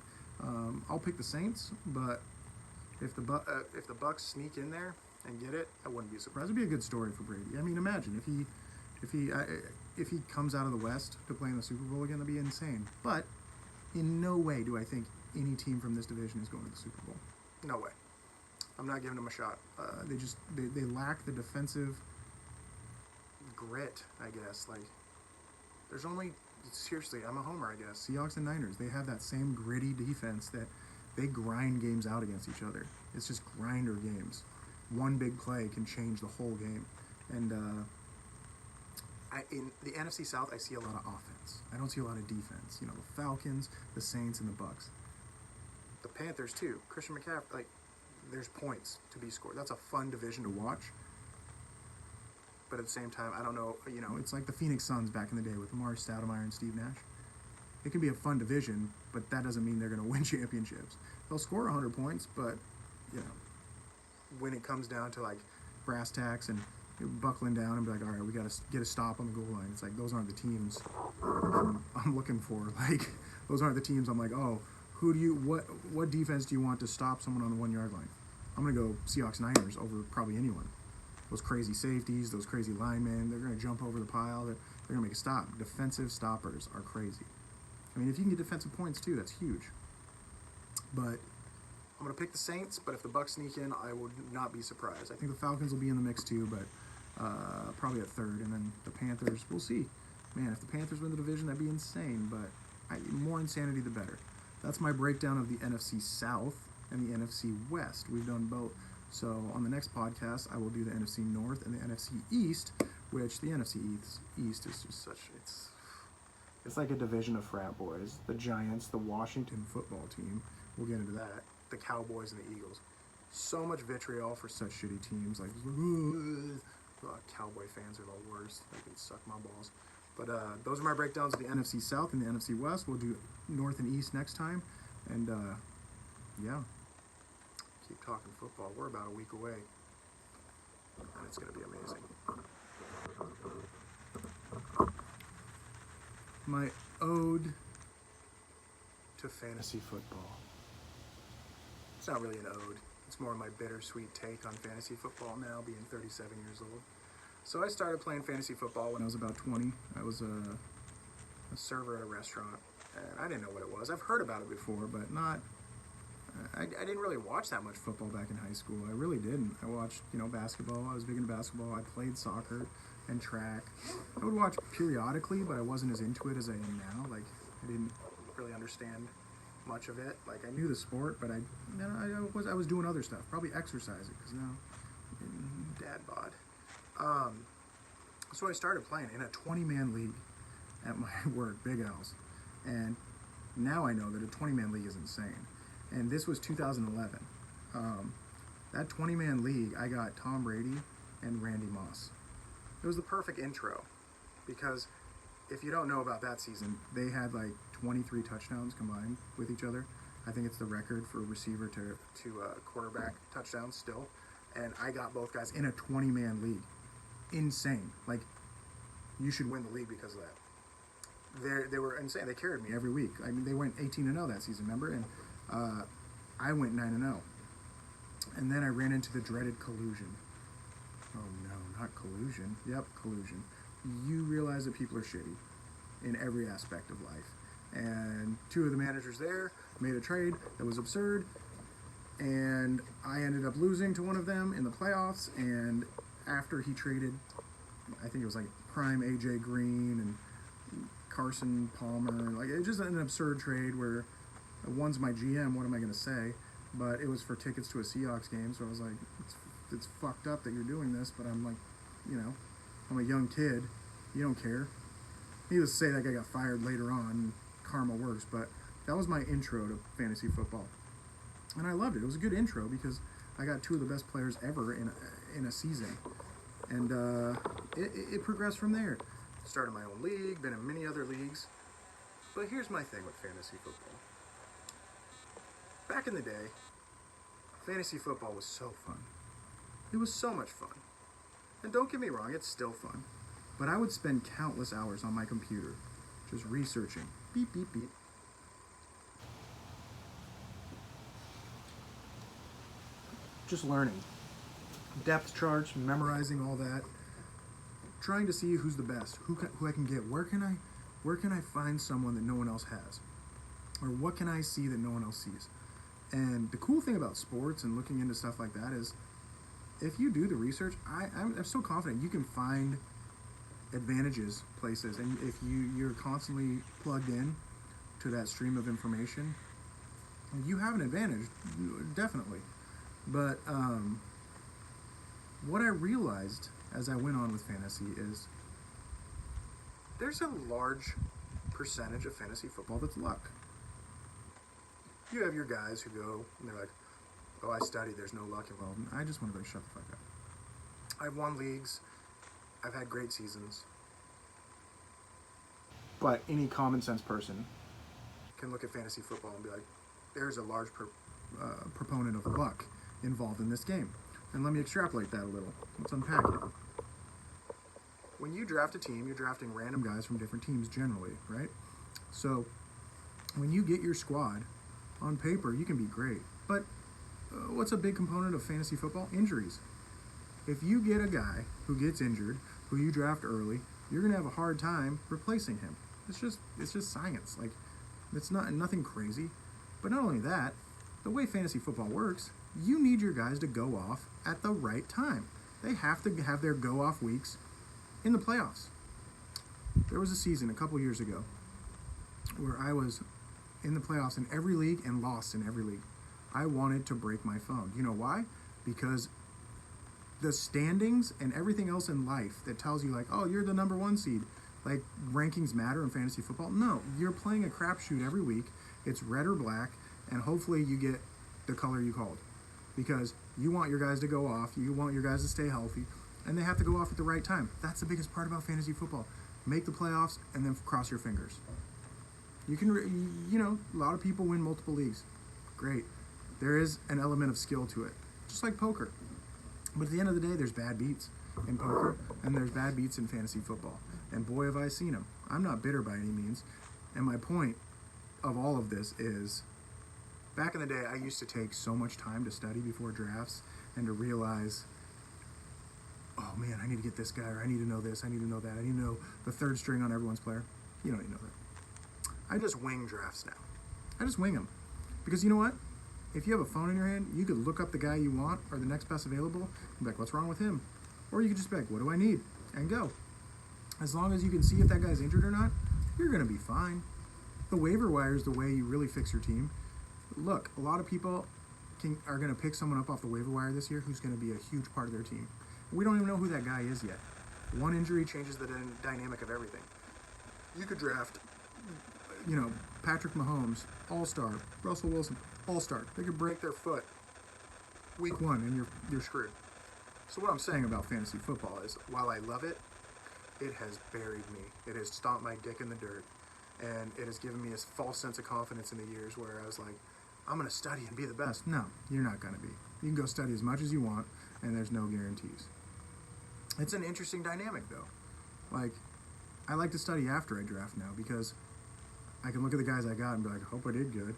I'll pick the Saints, but if the Bucks sneak in there and get it, I wouldn't be surprised. It'd be a good story for Brady. I mean, imagine if he comes out of the West to play in the Super Bowl again, that'd be insane. But in no way do I think any team from this division is going to the Super Bowl. No way. I'm not giving them a shot. They lack the defensive grit, I guess. Like, there's only, seriously, I'm a homer, I guess. Seahawks and Niners, they have that same gritty defense that they grind games out against each other. It's just grinder games. One big play can change the whole game. And in the NFC South, I see a lot of offense. I don't see a lot of defense. You know, the Falcons, the Saints, and the Bucks. The Panthers, too. Christian McCaffrey, like, there's points to be scored. That's a fun division to watch. But at the same time, I don't know, you know, it's like the Phoenix Suns back in the day with Amari Stoudemire and Steve Nash. It can be a fun division, but that doesn't mean they're going to win championships. They'll score 100 points, but, you know, when it comes down to, like, brass tacks and buckling down and be like, all right, we got to get a stop on the goal line. It's like, those aren't the teams I'm looking for. Like, those aren't the teams I'm like, oh, what defense do you want to stop someone on the 1 yard line? I'm going to go Seahawks Niners over probably anyone. Those crazy safeties, those crazy linemen, they're going to jump over the pile. They're going to make a stop. Defensive stoppers are crazy. I mean, if you can get defensive points too, that's huge. But I'm going to pick the Saints, but if the Bucks sneak in, I would not be surprised. I think the Falcons will be in the mix too, but probably at third. And then the Panthers, we'll see. Man, if the Panthers win the division, that'd be insane, but more insanity the better. That's my breakdown of the NFC South and the NFC West. We've done both. So on the next podcast, I will do the NFC North and the NFC East, which the NFC East is just such, it's like a division of frat boys. The Giants, the Washington football team, we'll get into that. The Cowboys and the Eagles. So much vitriol for such shitty teams. Like, Cowboy fans are the worst. They can suck my balls. But those are my breakdowns of the NFC South and the NFC West. We'll do North and East next time. And yeah, keep talking football. We're about a week away. And it's going to be amazing. My ode to fantasy football. It's not really an ode. It's more my bittersweet take on fantasy football now, being 37 years old. So I started playing fantasy football when I was about 20. I was a server at a restaurant, and I didn't know what it was. I've heard about it before, but not. I didn't really watch that much football back in high school. I really didn't. I watched, basketball. I was big into basketball. I played soccer and track. I would watch periodically, but I wasn't as into it as I am now. Like, I didn't really understand much of it. Like, I knew the sport, but I was doing other stuff, probably exercising, because dad bod. So I started playing in a 20-man league at my work, Big L's, and now I know that a 20-man league is insane. And this was 2011. That 20-man league, I got Tom Brady and Randy Moss. It was the perfect intro, because if you don't know about that season, they had like 23 touchdowns combined with each other. I think it's the record for a receiver to quarterback touchdowns still. And I got both guys in a 20-man league. Insane. Like, you should win the league because of that. They were insane. They carried me every week. I mean, they went 18-0 that season, remember? And I went 9-0. And then I ran into the dreaded collusion. Oh no, not collusion. Yep, collusion. You realize that people are shitty in every aspect of life. And two of the managers there made a trade that was absurd. And I ended up losing to one of them in the playoffs. And after he traded, I think it was like prime AJ Green and Carson Palmer. Like, it was just an absurd trade where one's my GM, what am I going to say? But it was for tickets to a Seahawks game. So I was like, it's fucked up that you're doing this. But I'm like, I'm a young kid. You don't care. Needless to say, that guy got fired later on. Karma works. But that was my intro to fantasy football. And I loved it. It was a good intro because I got two of the best players ever in a season. And it progressed from there. Started my own league, been in many other leagues. But here's my thing with fantasy football. Back in the day, fantasy football was so fun. It was so much fun. And don't get me wrong, it's still fun. But I would spend countless hours on my computer just researching. Beep, beep, beep. Just learning. Depth charts, memorizing all that. Trying to see who's the best, who I can get. Where can I find someone that no one else has? Or what can I see that no one else sees? And the cool thing about sports and looking into stuff like that is, if you do the research, I'm so confident you can find advantages places. And if you're constantly plugged in to that stream of information, you have an advantage, definitely. But what I realized as I went on with fantasy is there's a large percentage of fantasy football that's luck. You have your guys who go and they're like, oh, I studied, there's no luck involved. And I just want to go shut the fuck up. I've won leagues. I've had great seasons. But any common sense person can look at fantasy football and be like, there's a large proponent of luck involved in this game. And let me extrapolate that a little. Let's unpack it. When you draft a team, you're drafting random guys from different teams generally, right? So when you get your squad, on paper, you can be great. But what's a big component of fantasy football? Injuries. If you get a guy who gets injured, who you draft early, you're going to have a hard time replacing him. It's just science. Like, it's nothing crazy. But not only that, the way fantasy football works, you need your guys to go off at the right time. They have to have their go off weeks in the playoffs. There was a season a couple years ago where I was in the playoffs in every league and lost in every league. I wanted to break my phone. You know why? Because the standings and everything else in life that tells you like, oh, you're the number one seed, like rankings matter in fantasy football. No, you're playing a crapshoot every week. It's red or black, and hopefully you get the color you called, because you want your guys to go off, you want your guys to stay healthy, and they have to go off at the right time. That's the biggest part about fantasy football. Make the playoffs and then cross your fingers. You can, a lot of people win multiple leagues. Great. There is an element of skill to it, just like poker. But at the end of the day, there's bad beats in poker, and there's bad beats in fantasy football. And boy, have I seen them. I'm not bitter by any means. And my point of all of this is, back in the day, I used to take so much time to study before drafts and to realize, oh man, I need to get this guy, or I need to know this, I need to know that, I need to know the third string on everyone's player. You don't even know that. I just wing drafts now. I just wing them. Because you know what? If you have a phone in your hand, you could look up the guy you want or the next best available and be like, what's wrong with him? Or you could just be like, what do I need? And go. As long as you can see if that guy's injured or not, you're going to be fine. The waiver wire is the way you really fix your team. Look, a lot of people are going to pick someone up off the waiver wire this year who's going to be a huge part of their team. We don't even know who that guy is yet. One injury changes the dynamic of everything. You could draft, Patrick Mahomes, all-star, Russell Wilson, all-star. They could break their foot week one and you're screwed. So what I'm saying about fantasy football is, while I love it, it has buried me. It has stomped my dick in the dirt, and it has given me a false sense of confidence in the years where I was like, I'm going to study and be the best. No, you're not going to be. You can go study as much as you want, and there's no guarantees. It's an interesting dynamic, though. Like, I like to study after I draft now, because I can look at the guys I got and be like, I hope I did good.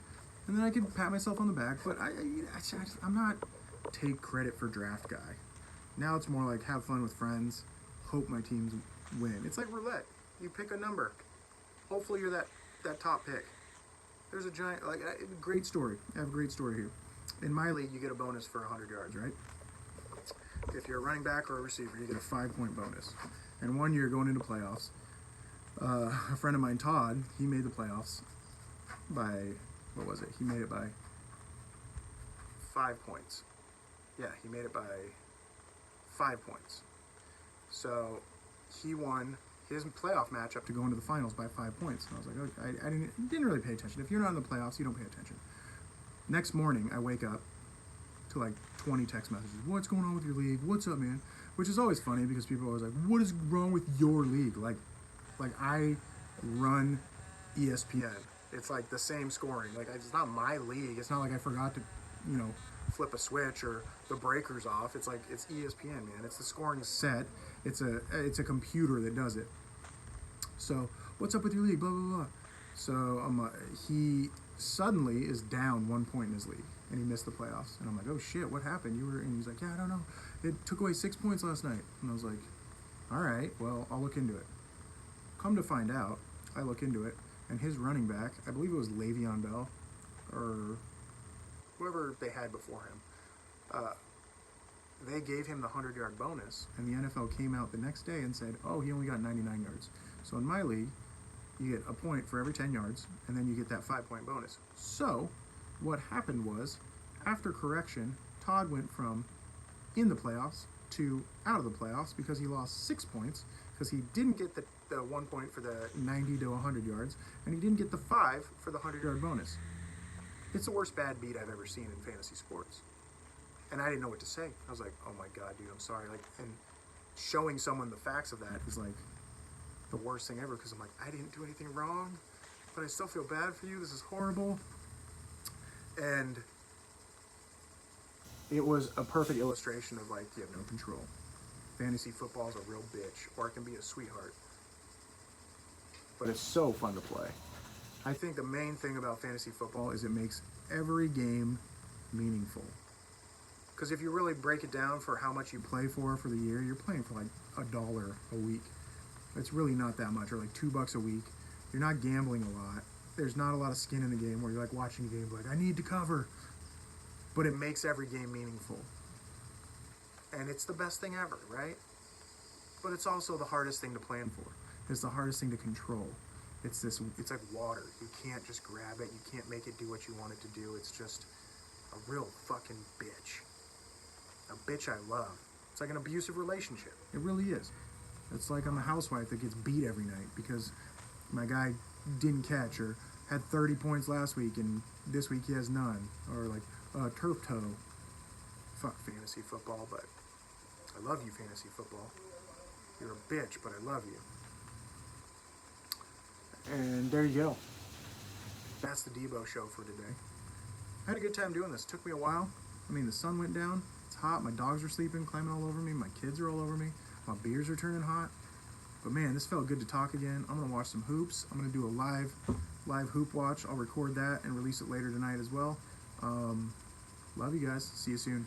And then I can pat myself on the back, but I'm not take credit for draft guy. Now it's more like have fun with friends, hope my teams win. It's like roulette. You pick a number. Hopefully you're that top pick. There's a giant, great story. I have a great story here. In my league, you get a bonus for 100 yards, right? If you're a running back or a receiver, you get a 5-point bonus. And one year going into playoffs, a friend of mine, Todd, he made the playoffs by, He made it by 5 points. Yeah, he made it by 5 points. So he won his playoff matchup to go into the finals by 5 points. And I was like, okay, I didn't really pay attention. If you're not in the playoffs, you don't pay attention. Next morning, I wake up to like 20 text messages. What's going on with your league? What's up, man? Which is always funny because people are always like, what is wrong with your league? Like I run ESPN. It's like the same scoring. Like, it's not my league. It's not like I forgot to, flip a switch or the breaker's off. It's like, it's ESPN, man. It's the scoring set. It's a computer that does it. So, what's up with your league? Blah, blah, blah. So, he suddenly is down 1 point in his league, and he missed the playoffs. And I'm like, oh shit, what happened? And he's like, yeah, I don't know. It took away 6 points last night. And I was like, all right, well, I'll look into it. Come to find out, I look into it, and his running back, I believe it was Le'Veon Bell, or whoever they had before him, they gave him the 100-yard bonus, and the NFL came out the next day and said, oh, he only got 99 yards. So in my league, you get a point for every 10 yards, and then you get that 5-point bonus. So what happened was, after correction, Todd went from in the playoffs to out of the playoffs because he lost 6 points, because he didn't get the 1 point for the 90 to 100 yards, and he didn't get the 5 for the 100-yard bonus. It's the worst bad beat I've ever seen in fantasy sports. And I didn't know what to say. I was like, oh my God, dude, I'm sorry. And showing someone the facts of that is like the worst thing ever, because I'm like, I didn't do anything wrong, but I still feel bad for you. This is horrible. And it was a perfect illustration of like, you have no control. Fantasy football is a real bitch, or it can be a sweetheart. But it's so fun to play. I think the main thing about fantasy football is it makes every game meaningful. Because if you really break it down for how much you play for the year, you're playing for like $1 a week. It's really not that much, or like $2 a week. You're not gambling a lot. There's not a lot of skin in the game where you're like watching a game like, I need to cover. but it makes every game meaningful. And it's the best thing ever, right? But it's also the hardest thing to plan for. It's the hardest thing to control. It's like water. You can't just grab it. You can't make it do what you want it to do. It's just a real fucking bitch. A bitch I love. It's like an abusive relationship. It really is. It's like I'm the housewife that gets beat every night because my guy didn't catch or had 30 points last week and this week he has none. Or like turf toe. Fuck fantasy football, but I love you, fantasy football. You're a bitch, but I love you. And there you go. That's the Debo show for today. I had a good time doing this. It took me a while. I mean, the sun went down. It's hot. My dogs are sleeping, climbing all over me. My kids are all over me. My beers are turning hot. But man, this felt good to talk again. I'm going to watch some hoops. I'm going to do a live hoop watch. I'll record that and release it later tonight as well. Love you guys. See you soon.